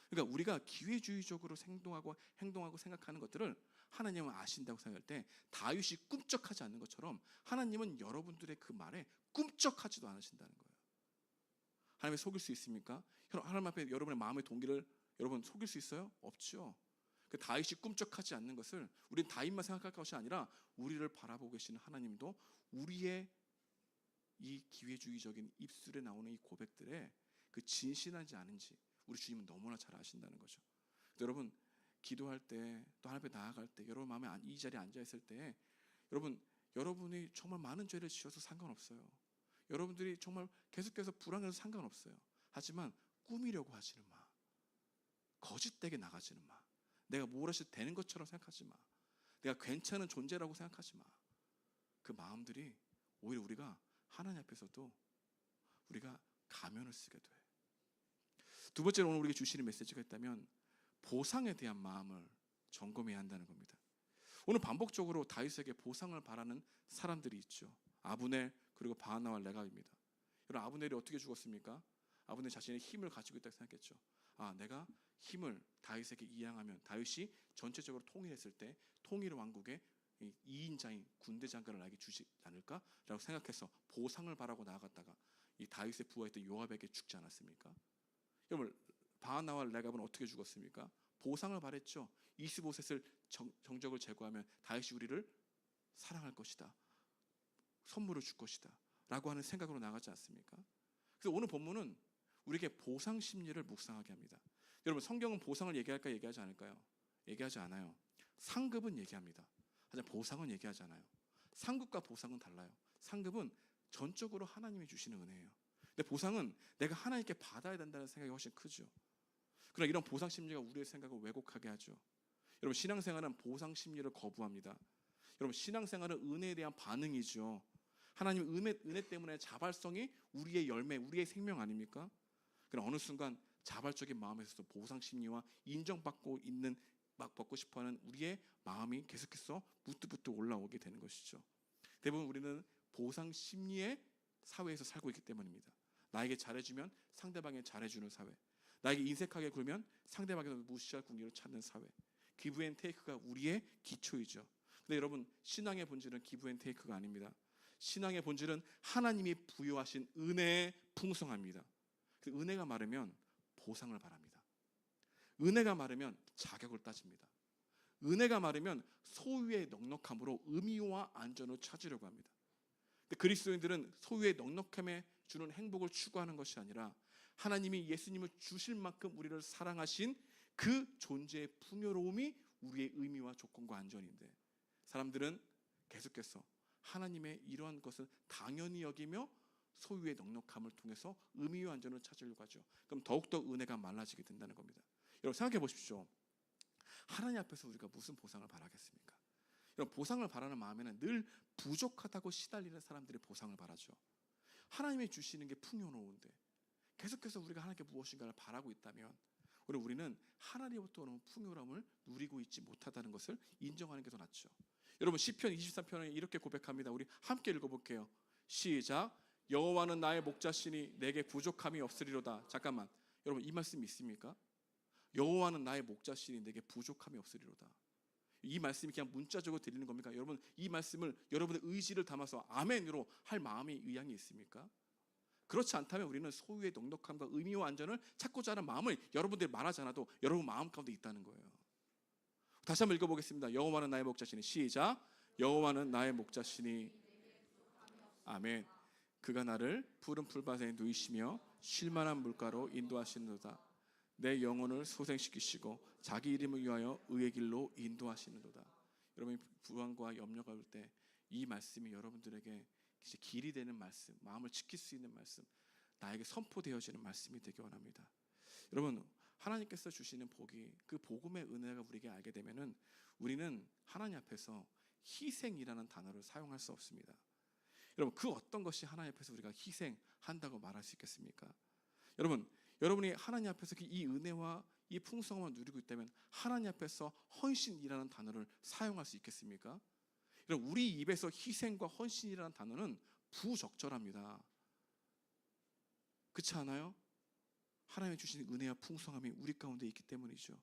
그러니까 우리가 기회주의적으로 행동하고 생각하는 것들을 하나님은 아신다고 생각할 때 다윗이 꿈쩍하지 않는 것처럼 하나님은 여러분들의 그 말에 꿈쩍하지도 않으신다는 거예요. 하나님을 속일 수 있습니까? 하나님 앞에 여러분의 마음의 동기를 여러분 속일 수 있어요? 없죠. 그 다윗이 꿈쩍하지 않는 것을 우리는 다윗만 생각할 것이 아니라 우리를 바라보고 계시는 하나님도 우리의 이 기회주의적인 입술에 나오는 이 고백들에 그 진실하지 않은지 우리 주님은 너무나 잘 아신다는 거죠. 여러분, 기도할 때 또 하나님 앞에 나아갈 때 여러분 마음에 이 자리에 앉아 있을 때 여러분이 정말 많은 죄를 지어서 상관없어요. 여러분들이 정말 계속해서 불안해서 상관없어요. 하지만 꾸미려고 하지는 마. 거짓되게 나가지는 마. 내가 무엇이 되는 것처럼 생각하지 마. 내가 괜찮은 존재라고 생각하지 마. 그 마음들이 오히려 우리가 하나님 앞에서도 우리가 가면을 쓰게 돼. 두 번째로 오늘 우리에게 주시는 메시지가 있다면 보상에 대한 마음을 점검해야 한다는 겁니다. 오늘 반복적으로 다윗에게 보상을 바라는 사람들이 있죠. 아브넬 그리고 바하나와 레갑입니다. 여러분, 아브넬이 어떻게 죽었습니까? 아브넬 자신의 힘을 가지고 있다고 생각했죠. 내가 힘을 다윗에게 이양하면 다윗이 전체적으로 통일했을 때 통일 왕국의 2인자인 군대 장관을 나에게 주지 않을까라고 생각해서 보상을 바라고 나아갔다가 이 다윗의 부하였던 요압에게 죽지 않았습니까? 여러분, 바하나와 레갑은 어떻게 죽었습니까? 보상을 바랬죠. 25셋을 정적을 제거하면 다윗이 우리를 사랑할 것이다, 선물을 줄 것이다 라고 하는 생각으로 나가지 않습니까? 그래서 오늘 본문은 우리에게 보상 심리를 묵상하게 합니다. 여러분, 성경은 보상을 얘기할까 얘기하지 않을까요? 얘기하지 않아요. 상급은 얘기합니다. 하지만 보상은 얘기하지 않아요. 상급과 보상은 달라요. 상급은 전적으로 하나님이 주시는 은혜예요. 근데 보상은 내가 하나님께 받아야 된다는 생각이 훨씬 크죠. 그러나 이런 보상 심리가 우리의 생각을 왜곡하게 하죠. 여러분, 신앙생활은 보상 심리를 거부합니다. 여러분, 신앙생활은 은혜에 대한 반응이죠. 하나님의 은혜 때문에 자발성이 우리의 열매, 우리의 생명 아닙니까? 그러나 어느 순간 자발적인 마음에서도 보상 심리와 인정받고 받고 싶어하는 우리의 마음이 계속해서 부뚜부뚜 올라오게 되는 것이죠. 대부분 우리는 보상 심리의 사회에서 살고 있기 때문입니다. 나에게 잘해주면 상대방에 잘해주는 사회, 나에게 인색하게 굴면 상대방에서 무시할 궁리를 찾는 사회. 기브 앤 테이크가 우리의 기초이죠. 근데 여러분, 신앙의 본질은 기브 앤 테이크가 아닙니다. 신앙의 본질은 하나님이 부여하신 은혜의 풍성함입니다. 은혜가 마르면 보상을 바랍니다. 은혜가 마르면 자격을 따집니다. 은혜가 마르면 소유의 넉넉함으로 의미와 안전을 찾으려고 합니다. 그리스도인들은 소유의 넉넉함에 주는 행복을 추구하는 것이 아니라 하나님이 예수님을 주실 만큼 우리를 사랑하신 그 존재의 풍요로움이 우리의 의미와 조건과 안전인데, 사람들은 계속해서 하나님의 이러한 것을 당연히 여기며 소유의 넉넉함을 통해서 의미와 안전을 찾으려고 하죠. 그럼 더욱더 은혜가 말라지게 된다는 겁니다. 여러분, 생각해 보십시오. 하나님 앞에서 우리가 무슨 보상을 바라겠습니까? 여러분, 보상을 바라는 마음에는 늘 부족하다고 시달리는 사람들이 보상을 바라죠. 하나님이 주시는 게 풍요로운데 계속해서 우리가 하나님께 무엇인가를 바라고 있다면 우리는 하나님부터 오는 풍요로움을 누리고 있지 못하다는 것을 인정하는 게 더 낫죠. 여러분, 시편 23편에 이렇게 고백합니다. 우리 함께 읽어볼게요. 시작. 여호와는 나의 목자시니 내게 부족함이 없으리로다. 잠깐만, 여러분, 이 말씀이 있습니까? 여호와는 나의 목자시니 내게 부족함이 없으리로다. 이 말씀이 그냥 문자적으로 들리는 겁니까? 여러분, 이 말씀을 여러분의 의지를 담아서 아멘으로 할 마음이 의향이 있습니까? 그렇지 않다면 우리는 소유의 넉넉함과 의미와 안전을 찾고자 하는 마음을 여러분들이 말하지 않아도 여러분 마음 가운데 있다는 거예요. 다시 한번 읽어보겠습니다. 여호와는 나의 목자시니, 시작. 여호와는 나의 목자시니, 아멘. 그가 나를 푸른 풀밭에 누이시며 쉴만한 물가로 인도하시는도다. 내 영혼을 소생시키시고 자기 이름을 위하여 의의 길로 인도하시는도다. 여러분이 불안과 염려가 올 때 이 말씀이 여러분들에게 길이 되는 말씀, 마음을 지킬 수 있는 말씀, 나에게 선포되어지는 말씀이 되기 원합니다. 여러분, 하나님께서 주시는 복이, 그 복음의 은혜가 우리에게 알게 되면은 우리는 하나님 앞에서 희생이라는 단어를 사용할 수 없습니다. 여러분, 그 어떤 것이 하나님 앞에서 우리가 희생한다고 말할 수 있겠습니까? 여러분이 하나님 앞에서 이 은혜와 이 풍성함을 누리고 있다면 하나님 앞에서 헌신이라는 단어를 사용할 수 있겠습니까? 여러분, 우리 입에서 희생과 헌신이라는 단어는 부적절합니다. 그렇지 않아요? 하나님이 주신 은혜와 풍성함이 우리 가운데 있기 때문이죠.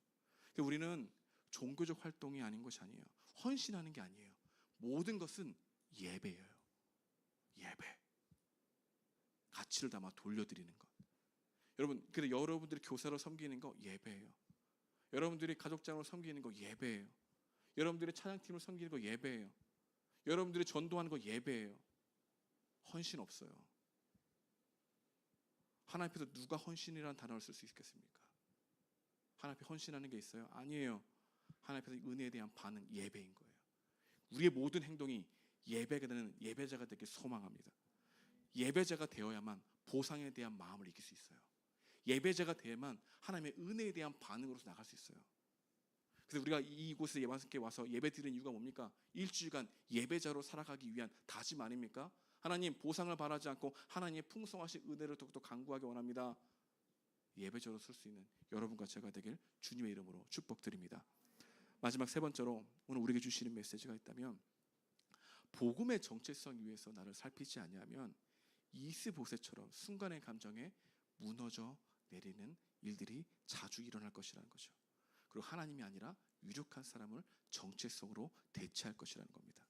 우리는 종교적 활동이 아닌 것이 아니에요. 헌신하는 게 아니에요. 모든 것은 예배예요. 예배. 가치를 담아 돌려드리는 것. 여러분, 그래 여러분들이 교사로 섬기는 거 예배예요. 여러분들이 가족장으로 섬기는 거 예배예요. 여러분들이 찬양팀을 섬기는 거 예배예요. 여러분들이 전도하는 거 예배예요. 헌신 없어요. 하나님 앞에서 누가 헌신이라는 단어를 쓸 수 있겠습니까? 하나님 앞에 헌신하는 게 있어요? 아니에요. 하나님 앞에서 은혜에 대한 반응, 예배인 거예요. 우리의 모든 행동이 예배가 되는 예배자가 되길 소망합니다. 예배자가 되어야만 보상에 대한 마음을 이길 수 있어요. 예배자가 되야만 하나님의 은혜에 대한 반응으로서 나갈 수 있어요. 그래서 우리가 이곳에 예반석에 와서 예배 드리는 이유가 뭡니까? 일주일간 예배자로 살아가기 위한 다짐 아닙니까? 하나님, 보상을 바라지 않고 하나님의 풍성하신 은혜를 더욱더 간구하기 원합니다. 예배자로 쓸 수 있는 여러분과 제가 되길 주님의 이름으로 축복드립니다. 마지막 세 번째로 오늘 우리에게 주시는 메시지가 있다면, 복음의 정체성 위에서 나를 살피지 아니하면 이스보셋처럼 순간의 감정에 무너져 내리는 일들이 자주 일어날 것이라는 거죠. 그리고 하나님이 아니라 유력한 사람을 정체성으로 대체할 것이라는 겁니다.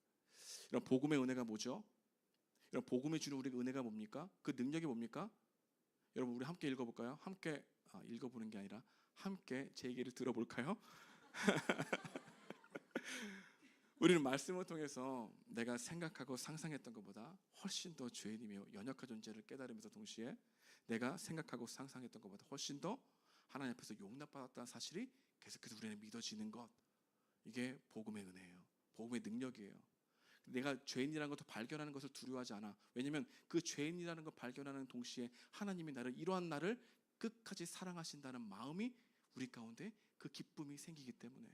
이런 복음의 은혜가 뭐죠? 이런 복음이 주는 우리의 은혜가 뭡니까? 그 능력이 뭡니까? 여러분, 우리 함께 읽어볼까요? 함께 읽어보는 게 아니라 함께 제 얘기를 들어볼까요? 우리는 말씀을 통해서 내가 생각하고 상상했던 것보다 훨씬 더 죄인이며 연약한 존재를 깨달으면서 동시에 내가 생각하고 상상했던 것보다 훨씬 더 하나님 앞에서 용납받았다는 사실이 계속해서 우리는 믿어지는 것, 이게 복음의 은혜예요. 복음의 능력이에요. 내가 죄인이라는 것을 발견하는 것을 두려워하지 않아. 왜냐하면 그 죄인이라는 걸 발견하는 동시에 하나님이 이러한 나를 끝까지 사랑하신다는 마음이 우리 가운데 그 기쁨이 생기기 때문에,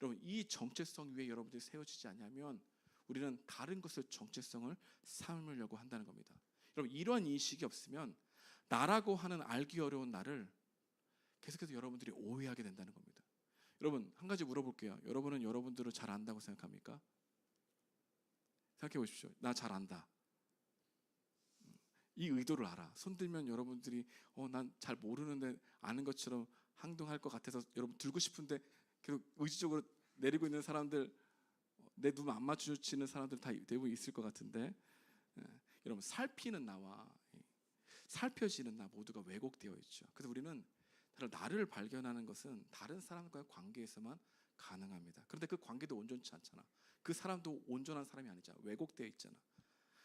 여러분, 이 정체성 위에 여러분들이 세워지지 않으면 우리는 다른 것을 정체성을 삼으려고 한다는 겁니다. 여러분, 이러한 인식이 없으면 나라고 하는 알기 어려운 나를 계속해서 여러분들이 오해하게 된다는 겁니다. 여러분, 한 가지 물어볼게요. 여러분은 여러분들을 잘 안다고 생각합니까? 생각해 보십시오. 나 잘 안다. 이 의도를 알아. 손 들면 여러분들이 난 잘 모르는데 아는 것처럼 행동할 것 같아서 여러분 들고 싶은데 계속 의지적으로 내리고 있는 사람들, 내 눈 안 마주치는 사람들 다 대부분 있을 것 같은데, 여러분, 살피는 나와 살펴지는 나 모두가 왜곡되어 있죠. 그래서 우리는 나를 발견하는 것은 다른 사람과의 관계에서만 가능합니다. 그런데 그 관계도 온전치 않잖아. 그 사람도 온전한 사람이 아니잖아. 왜곡되어 있잖아.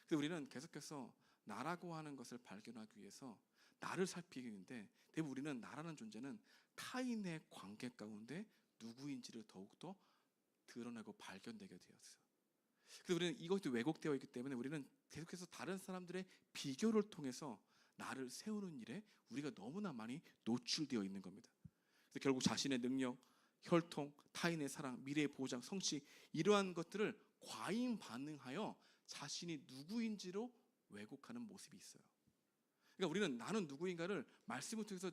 그래서 우리는 계속해서 나라고 하는 것을 발견하기 위해서 나를 살피는데, 대부분 우리는 나라는 존재는 타인의 관계 가운데 누구인지를 더욱더 드러내고 발견되게 되었어요. 그래서 우리는 이것도 왜곡되어 있기 때문에 우리는 계속해서 다른 사람들의 비교를 통해서 나를 세우는 일에 우리가 너무나 많이 노출되어 있는 겁니다. 그래서 결국 자신의 능력, 혈통, 타인의 사랑, 미래의 보장, 성취, 이러한 것들을 과잉 반응하여 자신이 누구인지로 왜곡하는 모습이 있어요. 그러니까 우리는 나는 누구인가를 말씀을 통해서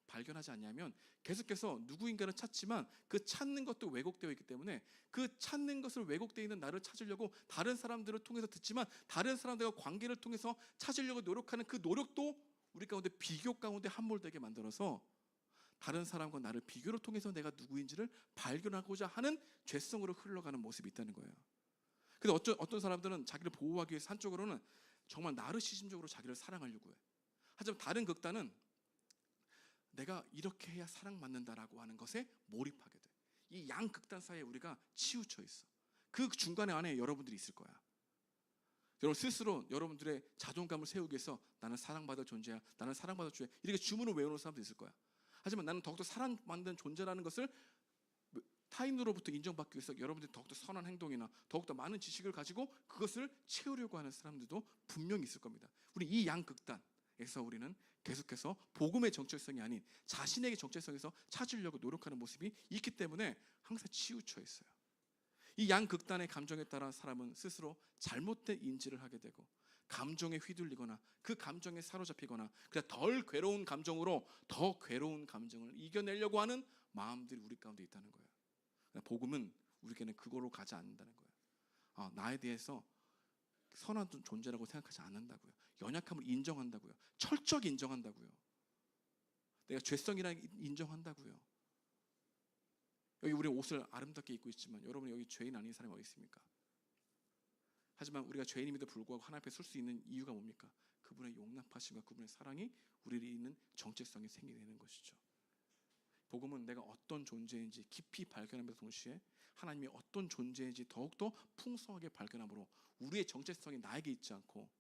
발견하지 않냐면 계속해서 누구인가를 찾지만 그 찾는 것도 왜곡되어 있기 때문에 그 찾는 것을 왜곡되어 있는 나를 찾으려고 다른 사람들을 통해서 듣지만 다른 사람들과 관계를 통해서 찾으려고 노력하는 그 노력도 우리 가운데 비교 가운데 함몰되게 만들어서 다른 사람과 나를 비교를 통해서 내가 누구인지를 발견하고자 하는 죄성으로 흘러가는 모습이 있다는 거예요. 그래서 어떤 사람들은 자기를 보호하기 위해서 한쪽으로는 정말 나르시즘적으로 자기를 사랑하려고 해. 하지만 다른 극단은 내가 이렇게 해야 사랑받는다라고 하는 것에 몰입하게 돼. 이 양극단 사이에 우리가 치우쳐 있어. 그 중간에 안에 여러분들이 있을 거야. 여러분 스스로 여러분들의 자존감을 세우기 위해서 나는 사랑받을 존재야, 나는 사랑받을 존재야, 이렇게 주문을 외우는 사람도 있을 거야. 하지만 나는 더욱더 사랑받는 존재라는 것을 타인으로부터 인정받기 위해서 여러분들이 더욱더 선한 행동이나 더욱더 많은 지식을 가지고 그것을 채우려고 하는 사람들도 분명히 있을 겁니다. 우리 이 양극단에 에서 우리는 계속해서 복음의 정체성이 아닌 자신에게 정체성에서 찾으려고 노력하는 모습이 있기 때문에 항상 치우쳐 있어요. 이 양극단의 감정에 따라 사람은 스스로 잘못된 인지를 하게 되고 감정에 휘둘리거나 그 감정에 사로잡히거나 그냥 덜 괴로운 감정으로 더 괴로운 감정을 이겨내려고 하는 마음들이 우리 가운데 있다는 거예요. 복음은 우리에게는 그거로 가지 않는다는 거예요. 나에 대해서 선한 존재라고 생각하지 않는다고요. 연약함을 인정한다고요. 철저하게 인정한다고요. 내가 죄성이라는 인정한다고요. 여기 우리 옷을 아름답게 입고 있지만 여러분 여기 죄인 아닌 사람이 어디 있습니까? 하지만 우리가 죄인임에도 불구하고 하나님 앞에 설 수 있는 이유가 뭡니까? 그분의 용납하심과 그분의 사랑이 우리를 있는 정체성이 생기는 것이죠. 복음은 내가 어떤 존재인지 깊이 발견하면서 동시에 하나님이 어떤 존재인지 더욱더 풍성하게 발견함으로 우리의 정체성이 나에게 있지 않고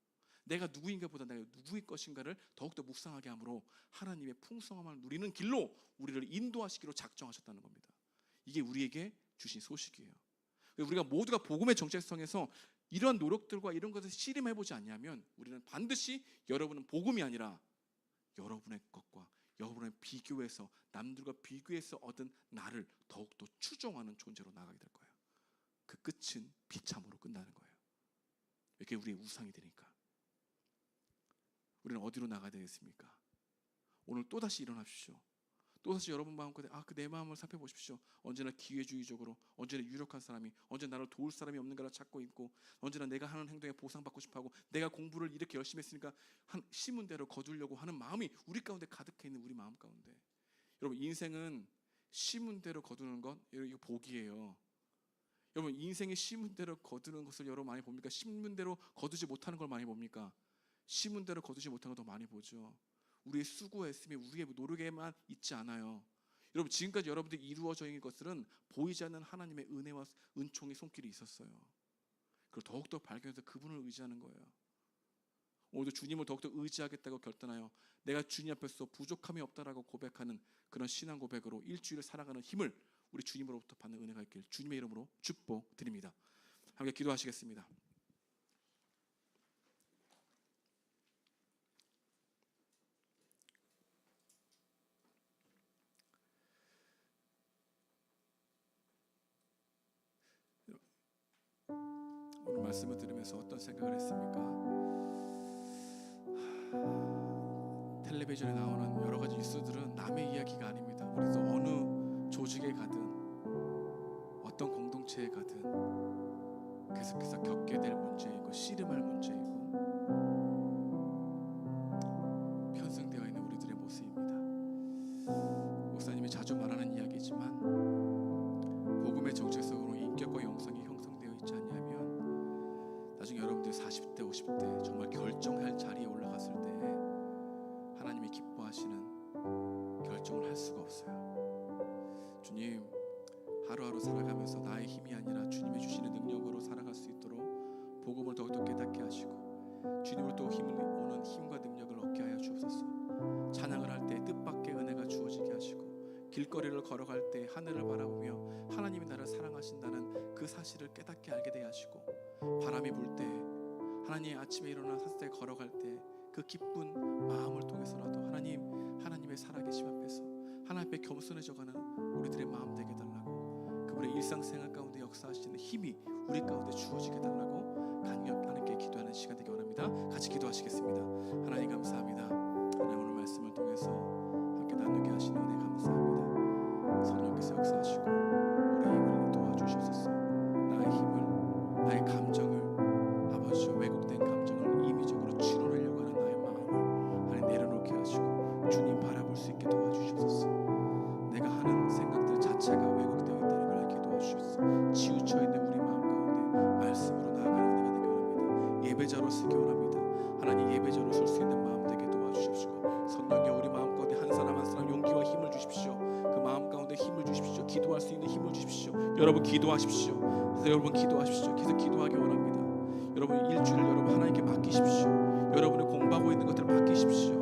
내가 누구인가보다 내가 누구일 것인가를 더욱더 묵상하게 함으로 하나님의 풍성함을 누리는 길로 우리를 인도하시기로 작정하셨다는 겁니다. 이게 우리에게 주신 소식이에요. 우리가 모두가 복음의 정체성에서 이러한 노력들과 이런 것을 씨름해보지 않냐면 우리는 반드시 여러분은 복음이 아니라 여러분의 것과 여러분의 비교해서 남들과 비교해서 얻은 나를 더욱더 추종하는 존재로 나가게 될 거예요. 그 끝은 비참으로 끝나는 거예요. 이렇게 우리의 우상이 되니까. 우리는 어디로 나가야 되겠습니까? 오늘 또다시 일어나십시오. 또다시 여러분 마음껏 그 내 마음을 살펴보십시오. 언제나 기회주의적으로, 언제나 유력한 사람이, 언제나 나를 도울 사람이 없는가를 찾고 있고, 언제나 내가 하는 행동에 보상받고 싶어하고, 내가 공부를 이렇게 열심히 했으니까 심은 대로 거두려고 하는 마음이 우리 가운데 가득해 있는 우리 마음 가운데. 여러분 인생은 심은 대로 거두는 것 이거 복이에요. 여러분 인생의 심은 대로 거두는 것을 여러분 많이 봅니까? 심은 대로 거두지 못하는 걸 많이 봅니까? 심은 대로 거두지 못하는 걸 더 많이 보죠. 우리의 수고했음이 우리의 노력에만 있지 않아요. 여러분 지금까지 여러분들이 이루어져 있는 것들은 보이지 않는 하나님의 은혜와 은총의 손길이 있었어요. 그걸 더욱더 발견해서 그분을 의지하는 거예요. 오늘도 주님을 더욱더 의지하겠다고 결단하여 내가 주님 앞에서 부족함이 없다라고 고백하는 그런 신앙 고백으로 일주일을 살아가는 힘을 우리 주님으로부터 받는 은혜가 있길 주님의 이름으로 축복드립니다. 함께 기도하시겠습니다. 오늘 말씀을 들으면서 어떤 생각을 했습니까? 텔레비전에 나오는 여러 가지 뉴스들은 남의 이야기가 아닙니다. 우리도 어느 조직에 가든 어떤 공동체에 가든 계속해서 겪게 될 문제이고 씨름할 문제이고 편성되어 있는 우리들의 모습입니다. 목사님이 자주 말하는 이야기지만 복음의 정체성으로 인격과 영성이 형성되어 있지 않냐면 나중에 여러분들 40대, 50대 정말 결정할 자리에 올라갔을 때 하나님이 기뻐하시는 결정을 할 수가 없어요. 주님, 하루하루 살아가면서 나의 힘이 아니라 주님이 주시는 능력으로 살아갈 수 있도록 복음을 더욱더 깨닫게 하시고 주님으로부터 힘을 오는 힘과 능력을 얻게 하여 주옵소서. 찬양을 할 때 뜻밖의 은혜가 주어지게 하시고 길거리를 걸어갈 때 하늘을 바라보며 하나님이 나를 사랑하신다는 그 사실을 깨닫게 알게 되게 하시고 바람이 불 때 하나님 아침에 일어나 산에 걸어갈 때 그 기쁜 마음을 통해서라도 하나님의 살아계심 앞에서 하나님 앞에 겸손해져가는 우리들의 마음 되게 달라고 그분의 일상생활 가운데 역사하시는 힘이 우리 가운데 주어지게 달라고 간격하게 기도하는 시간 되기 원합니다. 같이 기도하시겠습니다. 하나님 감사합니다. 하나님 오늘 말씀을 통해서 함께 나누게 하시는 은혜 감사합니다. 성령께서 역사하시고 우리의 힘을 도와주시옵소서. 나의 힘을, 나의 감정을 아버지 왜곡된 감정을 임의적으로 치료하려고 하는 나의 마음을 하나님 내려놓게 하시고 주님 바라볼 수 있게 도와주시옵소서. 내가 하는 생각들 자체가 왜곡되어 있다는 걸 알게 도와주시옵소서. 치우쳐 있는 우리 마음 가운데 말씀으로 나아가는 은혜가 되게 원합니다. 예배자로 쓰기 원합니다. 하나님 예배자로 쓸 수 있는 마음 되게 도와주십시오. 성령여 우리 마음 가운데 한 사람 한 사람 용기와 힘을 주십시오. 그 마음 가운데 힘을 주십시오. 기도할 수 있는 힘을 주십시오. 여러분 기도하십시오. 그래서 여러분 기도하십시오. 계속 기도하기 원합니다. 여러분 일주일 여러분 하나님께 맡기십시오. 여러분이 공부하고 있는 것들을 맡기십시오.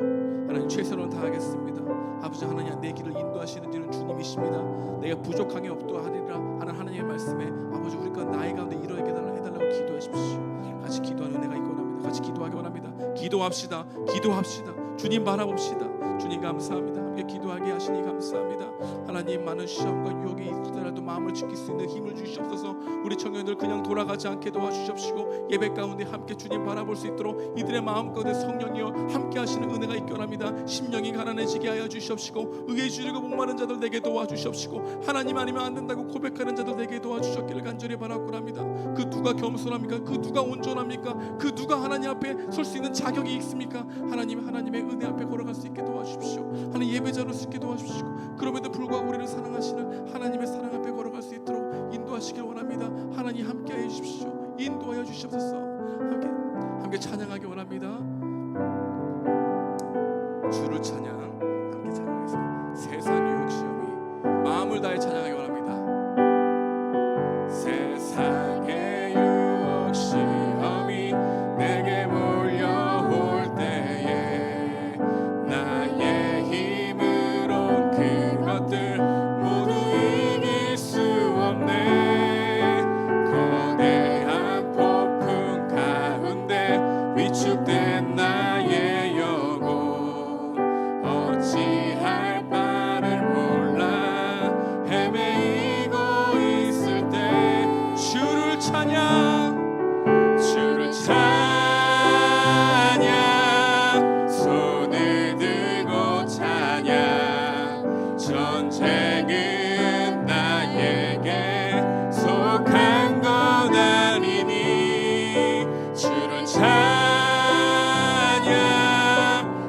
하나님 최선을 다하겠습니다. 아버지 하나님 내 길을 인도하시는 이는 주님이십니다. 내가 부족함이 없도하리라 하는 하나님의 말씀에 아버지 우리가 나의 가운데 이루어지게 해달라고 기도하십시오. 같이 기도하는 은혜가 있기 원합니다. 같이 기도하기 원합니다. 기도합시다. 기도합시다. 주님 바라봅시다. 주님 감사합니다. 함께 기도하게 하시니 감사합니다. 하나님, 많은 시험과 유혹이 있을지라도 마음을 지킬 수 있는 힘을 주시옵소서. 우리 청년들 그냥 돌아가지 않게 도와주시옵시고 예배 가운데 함께 주님 바라볼 수 있도록 이들의 마음 가운데 성령이여 함께 하시는 은혜가 있기 원합니다. 심령이 가난해지게 하여 주시옵시고 의에 주리고 목마른 자들 내게 도와주시옵시고 하나님 아니면 안 된다고 고백하는 자들 내게 도와주셨기를 간절히 바라고 합니다. 그 누가 겸손합니까? 그 누가 온전합니까? 그 누가 하나님 앞에 설 수 있는 자격이 있습니까? 하나님, 하나님의 은혜 앞에 걸어갈 수 있게 도와주십시오. 하나님, 예배자로 수 있게 도와주십시오. 그럼에도 불구하고 우리를 사랑하시는 하나님의 사랑 앞에 걸어갈 수 있도록 인도하시길 원합니다. 하나님, 함께하여 주십시오. 인도하여 주시옵소서. 함께 찬양하기 원합니다. 주를 찬양 함께 찬양하겠습니다. 세상 유혹 시험이 마음을 다해 찬양하기 원합니다. 세상의 유혹 시험이 내게 몰려올 때에 나의 힘으론 그것들 모두 이길 수 없네. 거대한 폭풍 가운데 위축된 나의 영혼 어찌할 바를 몰라 헤매이고 있을 때 주를 찬양 손을 들고 찬양 전쟁은 나에게 속한 것 아니니 주를 찬양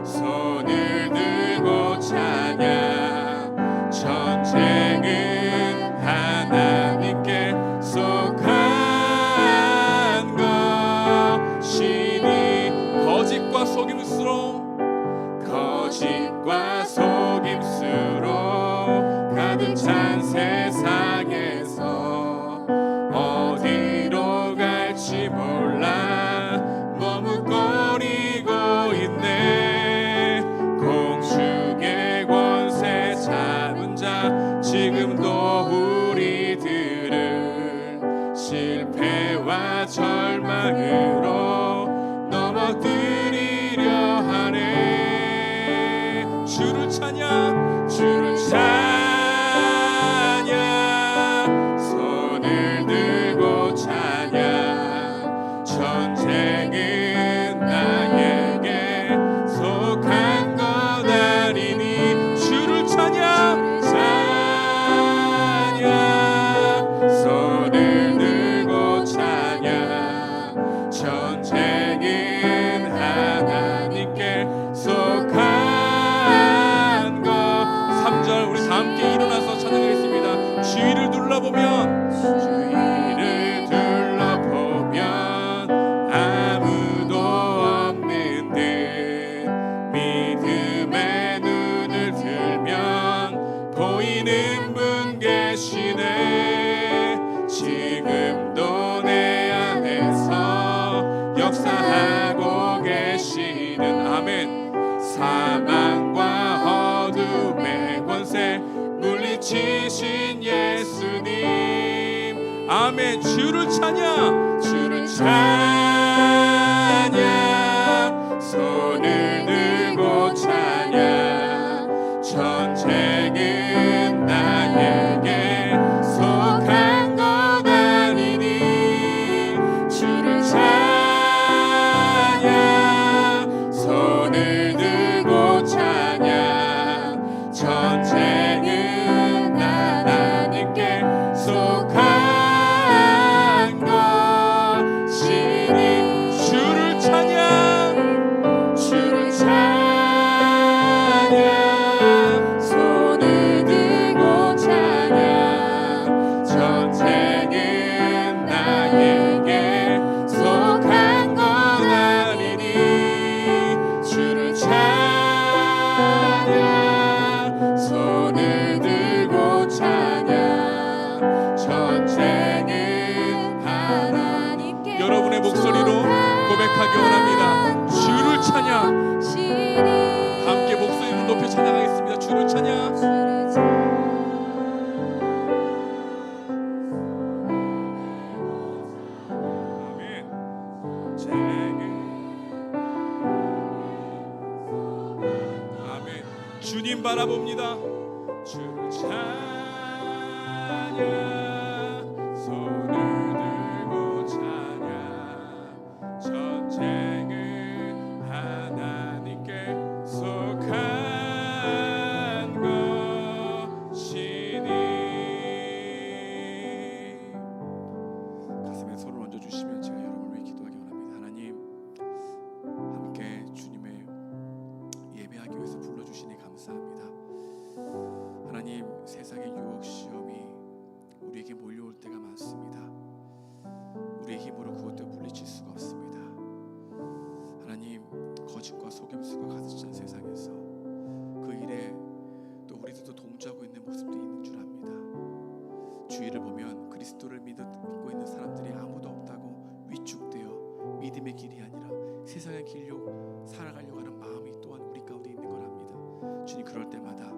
손을 들고 찬양 전쟁은 하나님께 속한 것이니 거짓과 속임수로 가득 찬 세상에서 어디로 갈지 몰라 머뭇거리고 있네. 공중의 권세 잡은 자 지금도 우리들을 실패와 절망으로 넘어뜨리려 하네. 주를 찬양 손을 들고 찬양 전쟁은 나에게 속한 것 아니니 주를 찬양 손을 들고 찬양 전쟁은 하나님께 속한 것. 3절 우리 다 함께 일어나서 찬양하겠습니다. 주위를 둘러보면 아무도 없는 듯 믿음의 눈을 들면 보이는 분 계시네. 지금도 내 안에서 역사하고 계시는 아멘. 사망과 어둠의 권세 물리치신 예수님 아멘. 주를 찬양 손을 들고 찬양 전쟁은 나에게 속한 것 아니니 주를 찬양 손을 들고 찬양 전쟁은 하나님께 속한 것이니 주를 찬양 손을 들고 찬양 전쟁은 나에게 속한 것 아니니 주를 찬양 손을 들고 찬양 전쟁은 하나님께 여러분의 목소리로 고백하기 원합니다. 주를 찬양 함께 목소리를 높여 찬양하겠습니다. 주를 찬양 아멘. 주님 바라봅니다. 주를 찬양, 손을 들고 찬양. 전쟁은 하나님께 속한 것이니. 가슴에 손을 얹어주시면 제가 여러분을 위해 기도하기 원합니다. 하나님, 함께 주님의 예배하기 위해서 불러주시니 감사합니다. 하나님, 세상의 유혹 시험이 우리에게 몰려올 때가 많습니다. 우리의 힘으로 그것도 물리칠 수가 없습니다. 하나님, 거짓과 속임수가 가득 찬 세상에서 그 일에 또 우리들도 동조하고 있는 모습도 있는 줄 압니다. 주위를 보면 그리스도를 믿고 있는 사람들이 아무도 없다고 위축되어 믿음의 길이 아니라 세상의 길로 살아가려고 하는 마음이 또한 우리 가운데 있는 걸 압니다. 주님, 그럴 때마다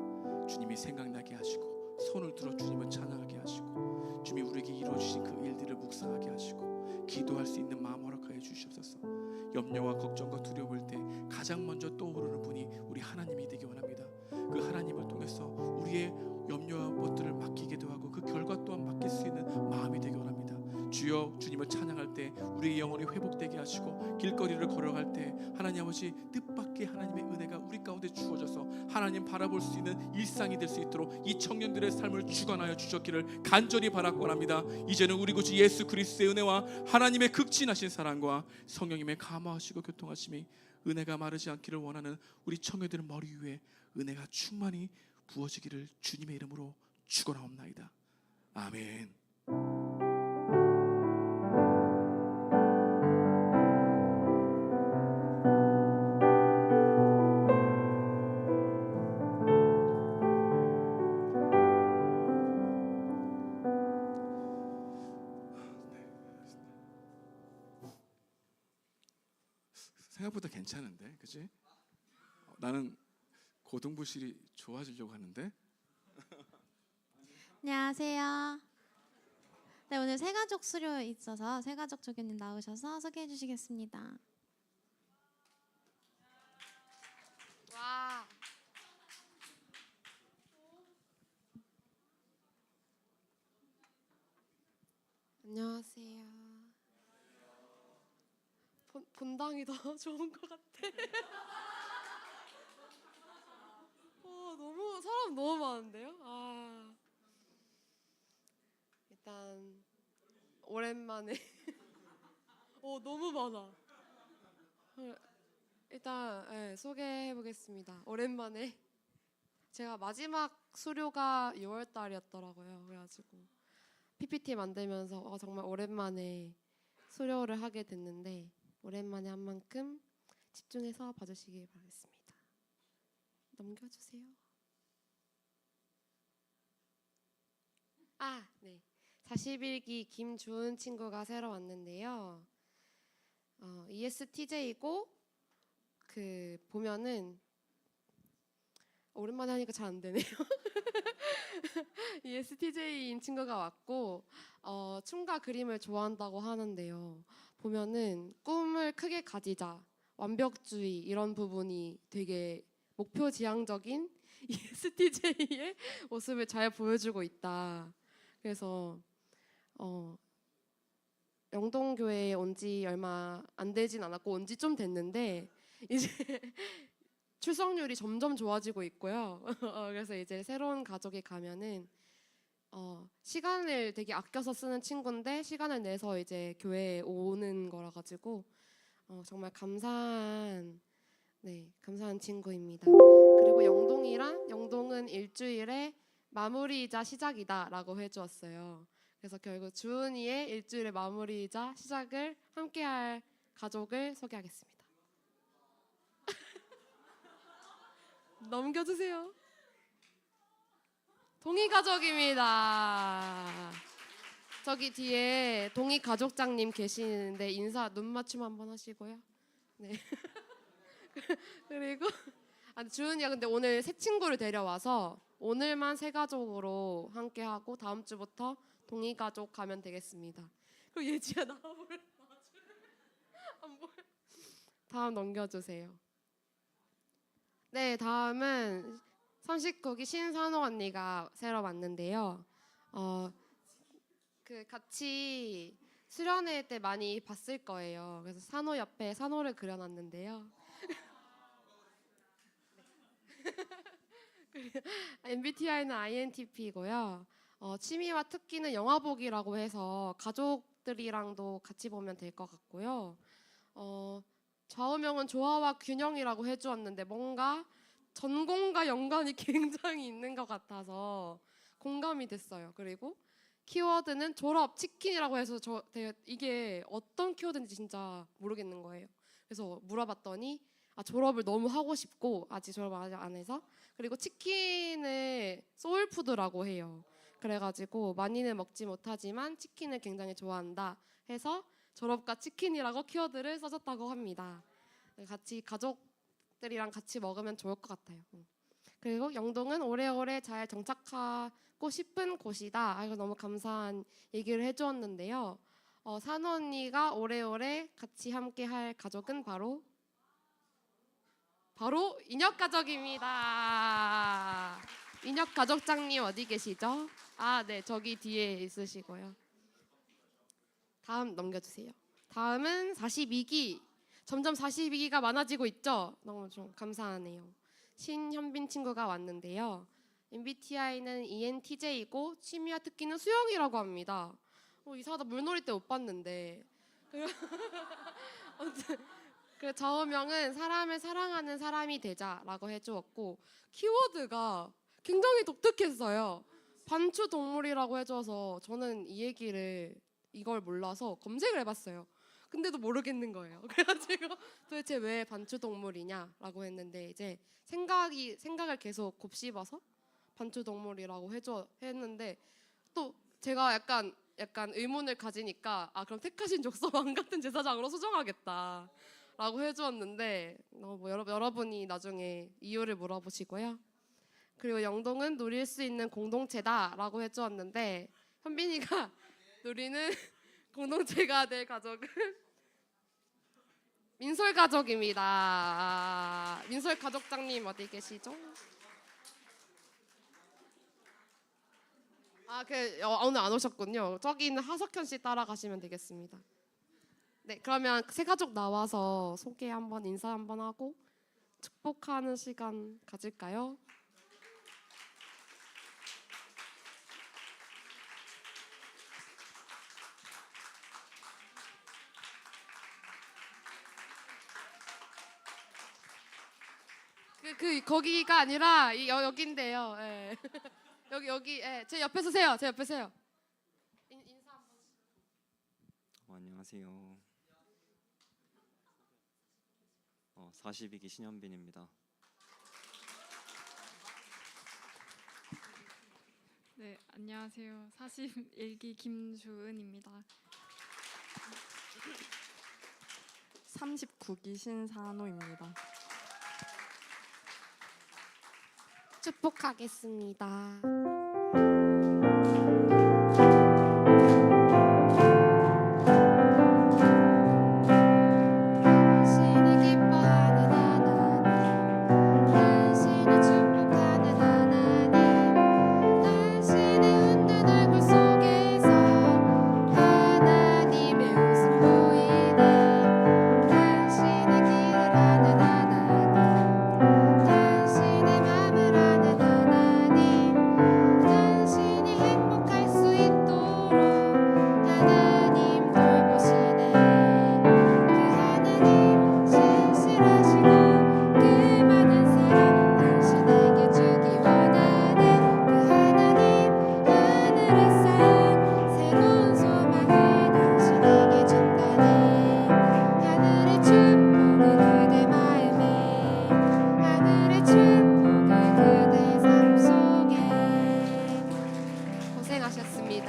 주님이 생각나게 하시고 손을 들어 주님을 찬양하게 하시고 주님이 우리에게 이루어주신 그 일들을 묵상하게 하시고 기도할 수 있는 마음 허락하여 주시옵소서. 염려와 걱정과 두려움일 때 가장 먼저 떠오르는 분이 우리 하나님이 되기 원합니다. 그 하나님을 통해서 우리의 염려와 것들을 맡기기도 하고 그 결과 또한 맡길 수 있는 마음이 되기 원합니다. 주여, 주님을 찬양할 때 우리의 영혼이 회복되게 하시고 길거리를 걸어갈 때 하나님 아버지 뜻밖의 하나님의 은혜가 우리 가운데 주어져서 하나님 바라볼 수 있는 일상이 될 수 있도록 이 청년들의 삶을 주관하여 주셨기를 간절히 바라고 합니다. 이제는 우리 구주 예수 그리스도의 은혜와 하나님의 극진하신 사랑과 성령님의 감화하시고 교통하심이 은혜가 마르지 않기를 원하는 우리 청년들의 머리 위에 은혜가 충만히 부어지기를 주님의 이름으로 축원하옵나이다. 아멘. 생각보다 괜찮은데, 그치? 나는 고등부실이 좋아지려고 하는데. 안녕하세요. 네, 오늘 새가족 수료 있어서 새가족 조교님 나오셔서 소개해 주시겠습니다. 와. 안녕하세요. 본당이 더 좋은 것 같아. 너무 사람 너무 많은데요? 일단 오랜만에 너무 많아. 일단 소개해 보겠습니다. 오랜만에 제가 마지막 수료가 6월 달이었더라고요. 그래가지고 PPT 만들면서 정말 오랜만에 수료를 하게 됐는데 오랜만에 한 만큼 집중해서 봐주시길 바라겠습니다. 넘겨주세요. 네. 41기 김주은 친구가 새로 왔는데요. ESTJ고 보면은 오랜만에 하니까 잘 안 되네요. ESTJ인 친구가 왔고 춤과 그림을 좋아한다고 하는데요. 보면은 꿈을 크게 가지자, 완벽주의 이런 부분이 되게 목표지향적인 ESTJ의 모습을 잘 보여주고 있다. 그래서 영동교회에 온 지 얼마 안 되진 않았고 온 지 좀 됐는데 이제 출석률이 점점 좋아지고 있고요. 그래서 이제 새로운 가족에 가면은 시간을 되게 아껴서 쓰는 친구인데 시간을 내서 이제 교회에 오는 거라 가지고 정말 감사한 친구입니다. 그리고 영동은 일주일의 마무리이자 시작이다라고 해주었어요. 그래서 결국 주은이의 일주일의 마무리이자 시작을 함께할 가족을 소개하겠습니다. 넘겨주세요. 동희 가족입니다. 저기 뒤에 동희 가족장님 계시는데 인사 눈 맞춤 한번 하시고요. 네. 그리고 주은이가 근데 오늘 새 친구를 데려와서 오늘만 새 가족으로 함께 하고 다음 주부터 동희 가족 가면 되겠습니다. 그리고 예지야 나와볼래? 안 보여. 다음 넘겨주세요. 네, 다음은 30국이 신산호 언니가 새로 왔는데요. 그 같이 수련회 때 많이 봤을 거예요. 그래서 산호 옆에 산호를 그려놨는데요. MBTI는 INTP고요. 취미와 특기는 영화 보기라고 해서 가족들이랑도 같이 보면 될 것 같고요. 좌우명은 조화와 균형이라고 해주었는데 뭔가 전공과 연관이 굉장히 있는 것 같아서 공감이 됐어요. 그리고 키워드는 졸업 치킨이라고 해서 이게 어떤 키워드인지 진짜 모르겠는 거예요. 그래서 물어봤더니 졸업을 너무 하고 싶고 아직 졸업 아직 안 해서, 그리고 치킨을 소울푸드라고 해요. 그래가지고 많이는 먹지 못하지만 치킨을 굉장히 좋아한다 해서 졸업과 치킨이라고 키워드를 써줬다고 합니다. 가족들이랑 같이 먹으면 좋을 것 같아요. 그리고 영동은 오래오래 잘 정착하고 싶은 곳이다. 이거 너무 감사한 얘기를 해주었는데요. 산호 언니가 오래오래 같이 함께할 가족은 바로 인혁 가족입니다. 인혁 가족장님 어디 계시죠? 네, 저기 뒤에 있으시고요. 다음 넘겨주세요. 다음은 42기. 점점 42기가 많아지고 있죠? 너무 좀 감사하네요. 신현빈 친구가 왔는데요. MBTI는 ENTJ이고 취미와 특기는 수영이라고 합니다. 이상하다, 물놀이 때 못 봤는데. 그리고 좌우명은 사람을 사랑하는 사람이 되자라고 해주었고, 키워드가 굉장히 독특했어요. 반추동물이라고 해줘서 저는 이걸 몰라서 검색을 해봤어요. 근데도 모르겠는 거예요. 그래가지고 도대체 왜 반추동물이냐라고 했는데, 이제 생각을 계속 곱씹어서 반추동물이라고 했는데, 또 제가 약간 의문을 가지니까 그럼 택하신 족서 왕 같은 제사장으로 수정하겠다 라고 해주었는데, 여러분이 나중에 이유를 물어보시고요. 그리고 영동은 누릴 수 있는 공동체다 라고 해주었는데, 현빈이가 누리는 공동체가 될 가족은 민솔 가족입니다. 민솔 가족장님 어디 계시죠? 오늘 안 오셨군요. 저기 있는 하석현 씨 따라가시면 되겠습니다. 네, 그러면 새 가족 나와서 인사 한번 하고 축복하는 시간 가질까요? 거기가 아니라 여기인데요. 예. 여기 제 옆에 서세요. 인사 한번. 안녕하세요. 42기 신현빈입니다. 네, 안녕하세요. 41기 김주은입니다. 39기 신산호입니다. 축복하겠습니다. 당신이 기뻐하는 하나님, 당신이 축복하는 하나님, 당신의 웃는 얼굴 속에서 하나님의 웃음 보이네. 당신의 길을 아는 하나님, 당신의 맘을 아는 하나님, 당신이 행복할 수 있도록 하나님 돌보시네. 그 하나님 신실하시고 그 많은 사랑 당신에게 주기 원하네. 그 하나님 하늘에 쌓인 새로운 소망을 당신에게 준다네. 하늘의 축복을 그대 마음에, 하늘의 축복을 그대 삶 속에. 고생하셨습니다.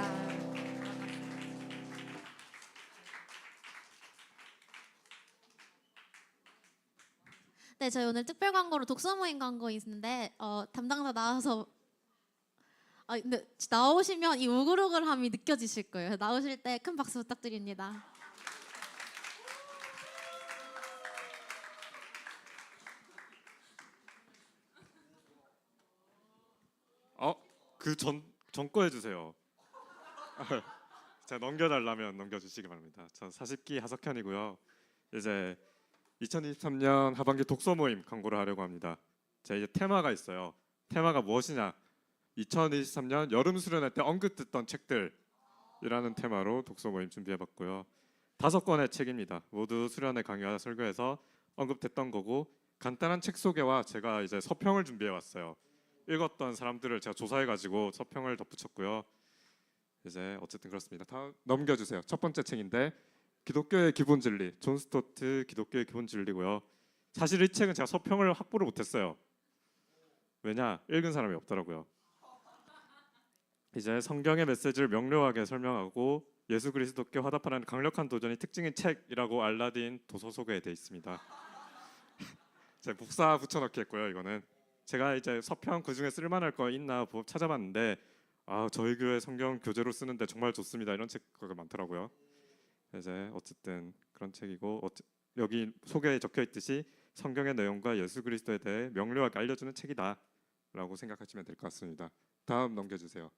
네, 저희 오늘 특별 광고로 독서 모임 광고 있는데 담당자 나와서 근데 나오시면 이 우글우글함이 느껴지실 거예요. 나오실 때 큰 박수 부탁드립니다. 그 전 거 해주세요. 제가 넘겨달라면 넘겨주시기 바랍니다. 전 40기 하석현이고요. 이제 2023년 하반기 독서 모임 광고를 하려고 합니다. 제 이제 테마가 있어요. 테마가 무엇이냐? 2023년 여름 수련회 때 언급 듣던 책들이라는 테마로 독서 모임 준비해봤고요. 5권의 책입니다. 모두 수련회 강의와 설교에서 언급됐던 거고 간단한 책 소개와 제가 이제 서평을 준비해왔어요. 읽었던 사람들을 제가 조사해가지고 서평을 덧붙였고요. 이제 어쨌든 그렇습니다. 다음 넘겨주세요. 첫 번째 책인데 기독교의 기본 진리, 존 스토트 기독교의 기본 진리고요. 사실 이 책은 제가 서평을 확보를 못했어요. 왜냐? 읽은 사람이 없더라고요. 이제 성경의 메시지를 명료하게 설명하고 예수 그리스도께 화답하는 강력한 도전이 특징인 책이라고 알라딘 도서 소개에 되어 있습니다. 제가 복사 붙여넣기 했고요. 이거는 제가 이제 서평 그 중에 쓸만할 거 있나 찾아봤는데 저희 교회 성경 교재로 쓰는데 정말 좋습니다. 이런 책가 많더라고요. 이제 어쨌든 그런 책이고 여기 소개에 적혀 있듯이 성경의 내용과 예수 그리스도에 대해 명료하게 알려주는 책이다라고 생각하시면 될 것 같습니다. 다음 넘겨주세요.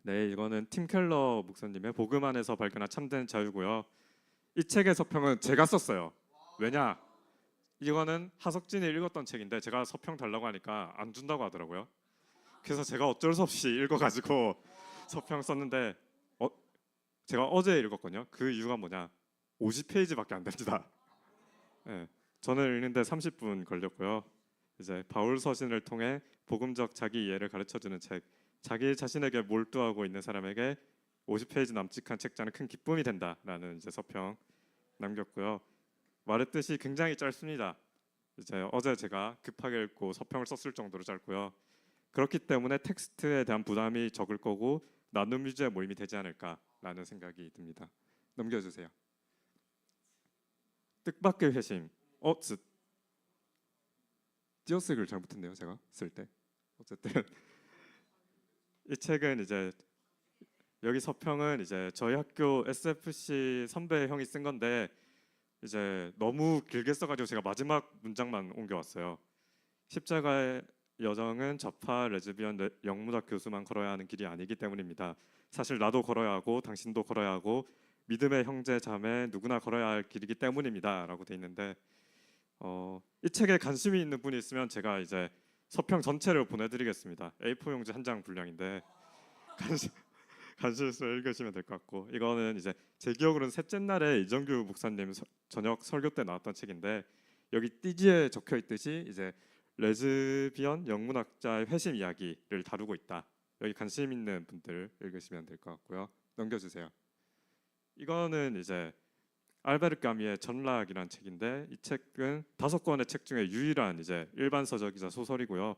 네, 이거는 팀 켈러 목사님의 복음 안에서 발견한 참된 자유고요. 이 책의 서평은 제가 썼어요. 왜냐? 이거는 하석진이 읽었던 책인데 제가 서평 달라고 하니까 안 준다고 하더라고요. 그래서 제가 어쩔 수 없이 읽어가지고 서평 썼는데 제가 어제 읽었거든요. 그 이유가 뭐냐? 50페이지밖에 안 됩니다. 네, 저는 읽는데 30분 걸렸고요. 이제 바울 서신을 통해 복음적 자기 이해를 가르쳐주는 책. 자기 자신에게 몰두하고 있는 사람에게 50페이지 남짓한 책자는 큰 기쁨이 된다라는 이제 서평 남겼고요. 말했듯이 굉장히 짧습니다. 이제 어제 제가 급하게 읽고 서평을 썼을 정도로 짧고요. 그렇기 때문에 텍스트에 대한 부담이 적을 거고 나눔 위주의 모임이 되지 않을까라는 생각이 듭니다. 넘겨주세요. 뜻밖의 회심. 띄어쓰기를 잘못했네요. 제가 쓸 때. 어쨌든 이 책은 이제 여기 서평은 이제 저희 학교 SFC 선배 형이 쓴 건데 이제 너무 길게 써가지고 제가 마지막 문장만 옮겨왔어요. 십자가의 여정은 좌파 레즈비언 영문학 교수만 걸어야 하는 길이 아니기 때문입니다. 사실 나도 걸어야 하고 당신도 걸어야 하고 믿음의 형제 자매 누구나 걸어야 할 길이기 때문입니다라고 돼 있는데 이 책에 관심이 있는 분이 있으면 제가 이제 서평 전체를 보내드리겠습니다. A4 용지 한 장 분량인데 관심 있으면 읽으시면 될 것 같고 이거는 이제 제 기억으로는 셋째 날에 이정규 목사님 저녁 설교 때 나왔던 책인데 여기 띠지에 적혀 있듯이 이제 레즈비언 영문학자의 회심 이야기를 다루고 있다. 여기 관심 있는 분들 읽으시면 될 것 같고요. 넘겨주세요. 이거는 이제 알베르 까미의 전락이라는 책인데 이 책은 5권의 책 중에 유일한 이제 일반 서적이자 소설이고요.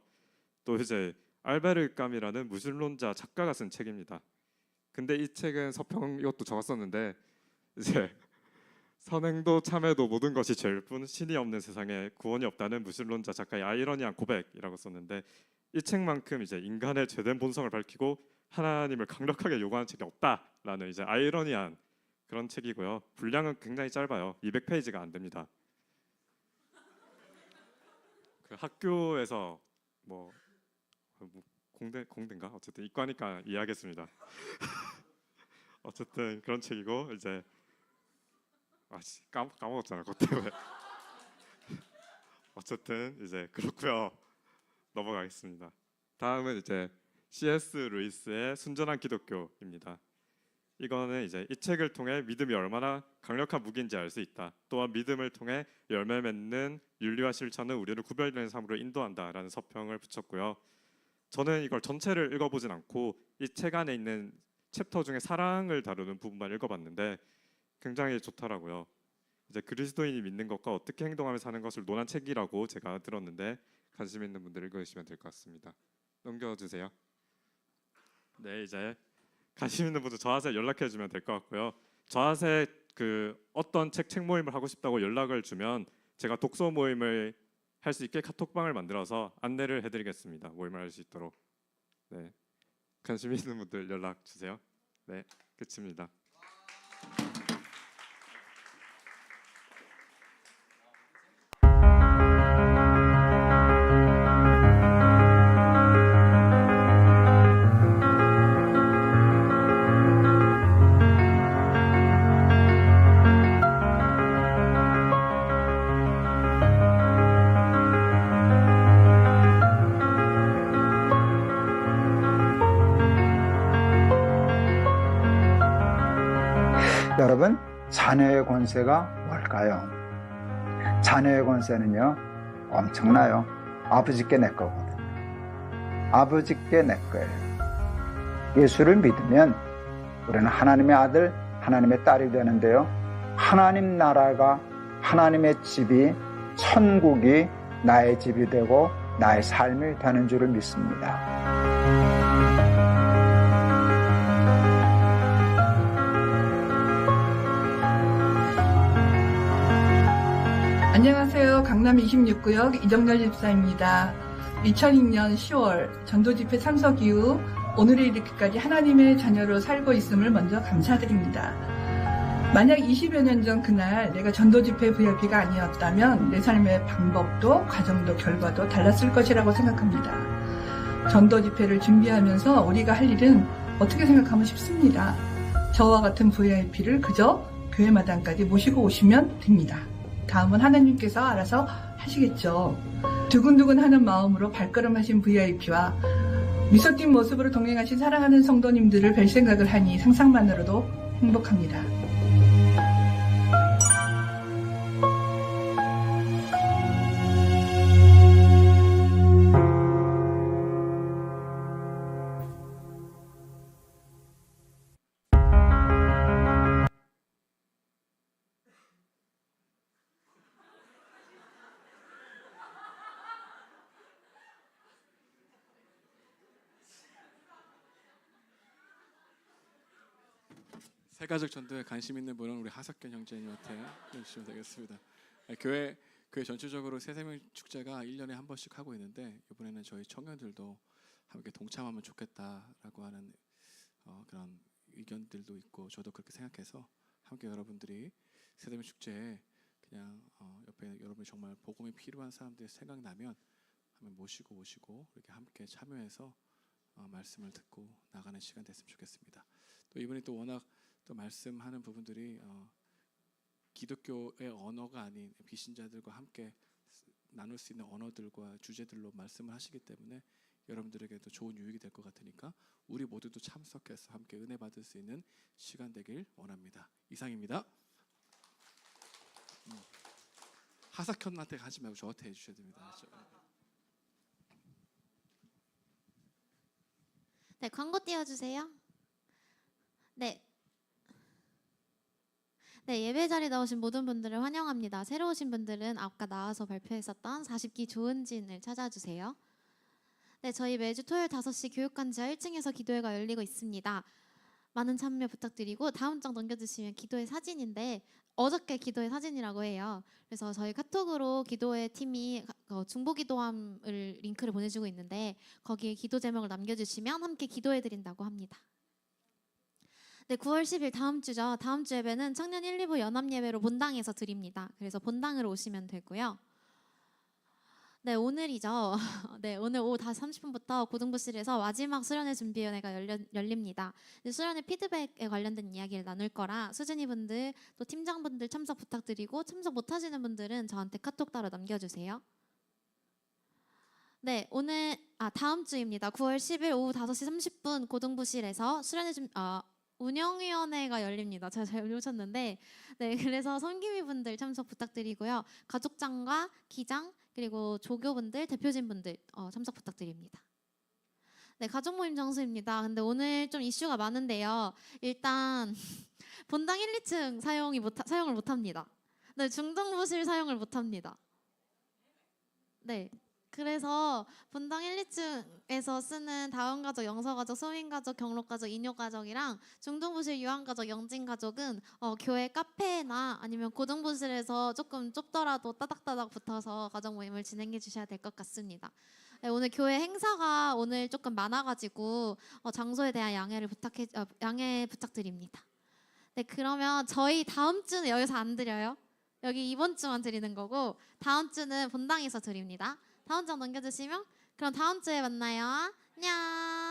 또 이제 알베르 까미라는 무신론자 작가가 쓴 책입니다. 근데 이 책은 서평 이것도 적었었는데 이제 선행도 참회도 모든 것이 죄일 뿐 신이 없는 세상에 구원이 없다는 무신론자 작가의 아이러니한 고백이라고 썼는데 이 책만큼 이제 인간의 죄된 본성을 밝히고 하나님을 강력하게 요구하는 책이 없다라는 이제 아이러니한 그런 책이고요. 분량은 굉장히 짧아요. 200페이지가 안 됩니다. 그 학교에서 뭐 공대인가 어쨌든 이과니까 이해하겠습니다. 어쨌든 그런 책이고 이제 까먹었잖아 그것 때문에. 어쨌든 이제 그렇고요. 넘어가겠습니다. 다음은 이제 C.S. 루이스의 순전한 기독교입니다. 이거는 이제 이 책을 통해 믿음이 얼마나 강력한 무기인지 알 수 있다. 또한 믿음을 통해 열매 맺는 윤리와 실천은 우리를 구별되는 삶으로 인도한다라는 서평을 붙였고요. 저는 이걸 전체를 읽어보진 않고 이 책 안에 있는 챕터 중에 사랑을 다루는 부분만 읽어봤는데 굉장히 좋더라고요. 이제 그리스도인이 믿는 것과 어떻게 행동하며 사는 것을 논한 책이라고 제가 들었는데 관심 있는 분들 읽으시면 될 것 같습니다. 넘겨주세요. 네, 이제 관심 있는 분들 저한테 연락해 주면 될 것 같고요. 저한테 그 어떤 책 모임을 하고 싶다고 연락을 주면 제가 독서 모임을 할 수 있게 카톡방을 만들어서 안내를 해드리겠습니다. 모임을 할 수 있도록. 네, 관심 있는 분들 연락 주세요. 네, 끝입니다. 여러분, 자녀의 권세가 뭘까요? 자녀의 권세는요, 엄청나요. 아버지께 내 거거든요. 아버지께 내 거예요. 예수를 믿으면 우리는 하나님의 아들, 하나님의 딸이 되는데요. 하나님 나라가, 하나님의 집이, 천국이 나의 집이 되고 나의 삶이 되는 줄을 믿습니다. 안녕하세요. 강남 26구역 이정열 집사입니다. 2002년 10월 전도 집회 참석 이후 오늘에 이르기까지 하나님의 자녀로 살고 있음을 먼저 감사드립니다. 만약 20여 년 전 그날 내가 전도 집회 VIP가 아니었다면 내 삶의 방법도 과정도 결과도 달랐을 것이라고 생각합니다. 전도 집회를 준비하면서 우리가 할 일은 어떻게 생각하면 쉽습니다. 저와 같은 VIP를 그저 교회 마당까지 모시고 오시면 됩니다. 다음은 하나님께서 알아서 하시겠죠. 두근두근 하는 마음으로 발걸음하신 VIP와 미소 띈 모습으로 동행하신 사랑하는 성도님들을 뵐 생각을 하니 상상만으로도 행복합니다. 세가족 전도에 관심 있는 분은 우리 하석견 형제님한테 해주시면 되겠습니다. 교회 전체적으로 새생명 축제가 1년에 한 번씩 하고 있는데 이번에는 저희 청년들도 함께 동참하면 좋겠다라고 하는 그런 의견들도 있고 저도 그렇게 생각해서 함께 여러분들이 새생명 축제에 그냥 옆에 여러분이 정말 복음이 필요한 사람들이 생각나면 한번 모시고 오시고 이렇게 함께 참여해서 말씀을 듣고 나가는 시간 됐으면 좋겠습니다. 또 이번에 또 워낙 또 말씀하는 부분들이 기독교의 언어가 아닌 비신자들과 함께 나눌 수 있는 언어들과 주제들로 말씀을 하시기 때문에 여러분들에게도 좋은 유익이 될 것 같으니까 우리 모두도 참석해서 함께 은혜 받을 수 있는 시간 되길 원합니다. 이상입니다. 하석현한테 하지 말고 저한테 해주셔야 됩니다. 네, 광고 띄워주세요. 네. 네, 예배 자리에 나오신 모든 분들을 환영합니다. 새로 오신 분들은 아까 나와서 발표했었던 40기 조은진을 찾아주세요. 네, 저희 매주 토요일 5시 교육관 지하 1층에서 기도회가 열리고 있습니다. 많은 참여 부탁드리고 다음 장 넘겨주시면 기도회 사진인데 어저께 기도회 사진이라고 해요. 그래서 저희 카톡으로 기도회 팀이 중보기도함을 링크를 보내주고 있는데 거기에 기도 제목을 남겨주시면 함께 기도해드린다고 합니다. 네, 9월 10일 다음 주죠. 다음 주 예배는 청년 1, 2부 연합 예배로 본당에서 드립니다. 그래서 본당으로 오시면 되고요. 네, 오늘이죠. 네, 오늘 오후 5시 30분부터 고등부실에서 마지막 수련회 준비위원회가 열립니다. 수련회 피드백에 관련된 이야기를 나눌 거라 수진이 분들 또 팀장분들 참석 부탁드리고 참석 못하시는 분들은 저한테 카톡 따로 남겨주세요. 네, 오늘 다음 주입니다. 9월 10일 오후 5시 30분 고등부실에서 수련회 운영위원회가 열립니다. 제가 잘 외우셨는데 네, 그래서 섬김이 분들 참석 부탁드리고요. 가족장과 기장 그리고 조교분들, 대표진분들 참석 부탁드립니다. 네, 가족 모임 장소입니다. 근데 오늘 좀 이슈가 많은데요. 일단 본당 1, 2층 사용을 못합니다. 네, 중등부실 사용을 못합니다. 네. 그래서 본당 1, 2층에서 쓰는 다운가족, 영서가족, 소민가족, 경로가족, 인효가족이랑 중등부실 유한가족, 영진가족은 교회 카페나 아니면 고등부실에서 조금 좁더라도 따닥따닥 붙어서 가족 모임을 진행해 주셔야 될 것 같습니다. 네, 오늘 교회 행사가 오늘 조금 많아가지고 장소에 대한 양해 부탁드립니다. 네, 그러면 저희 다음 주는 여기서 안 드려요. 여기 이번 주만 드리는 거고 다음 주는 본당에서 드립니다. 다음 장 넘겨주시면 그럼 다음 주에 만나요. 안녕.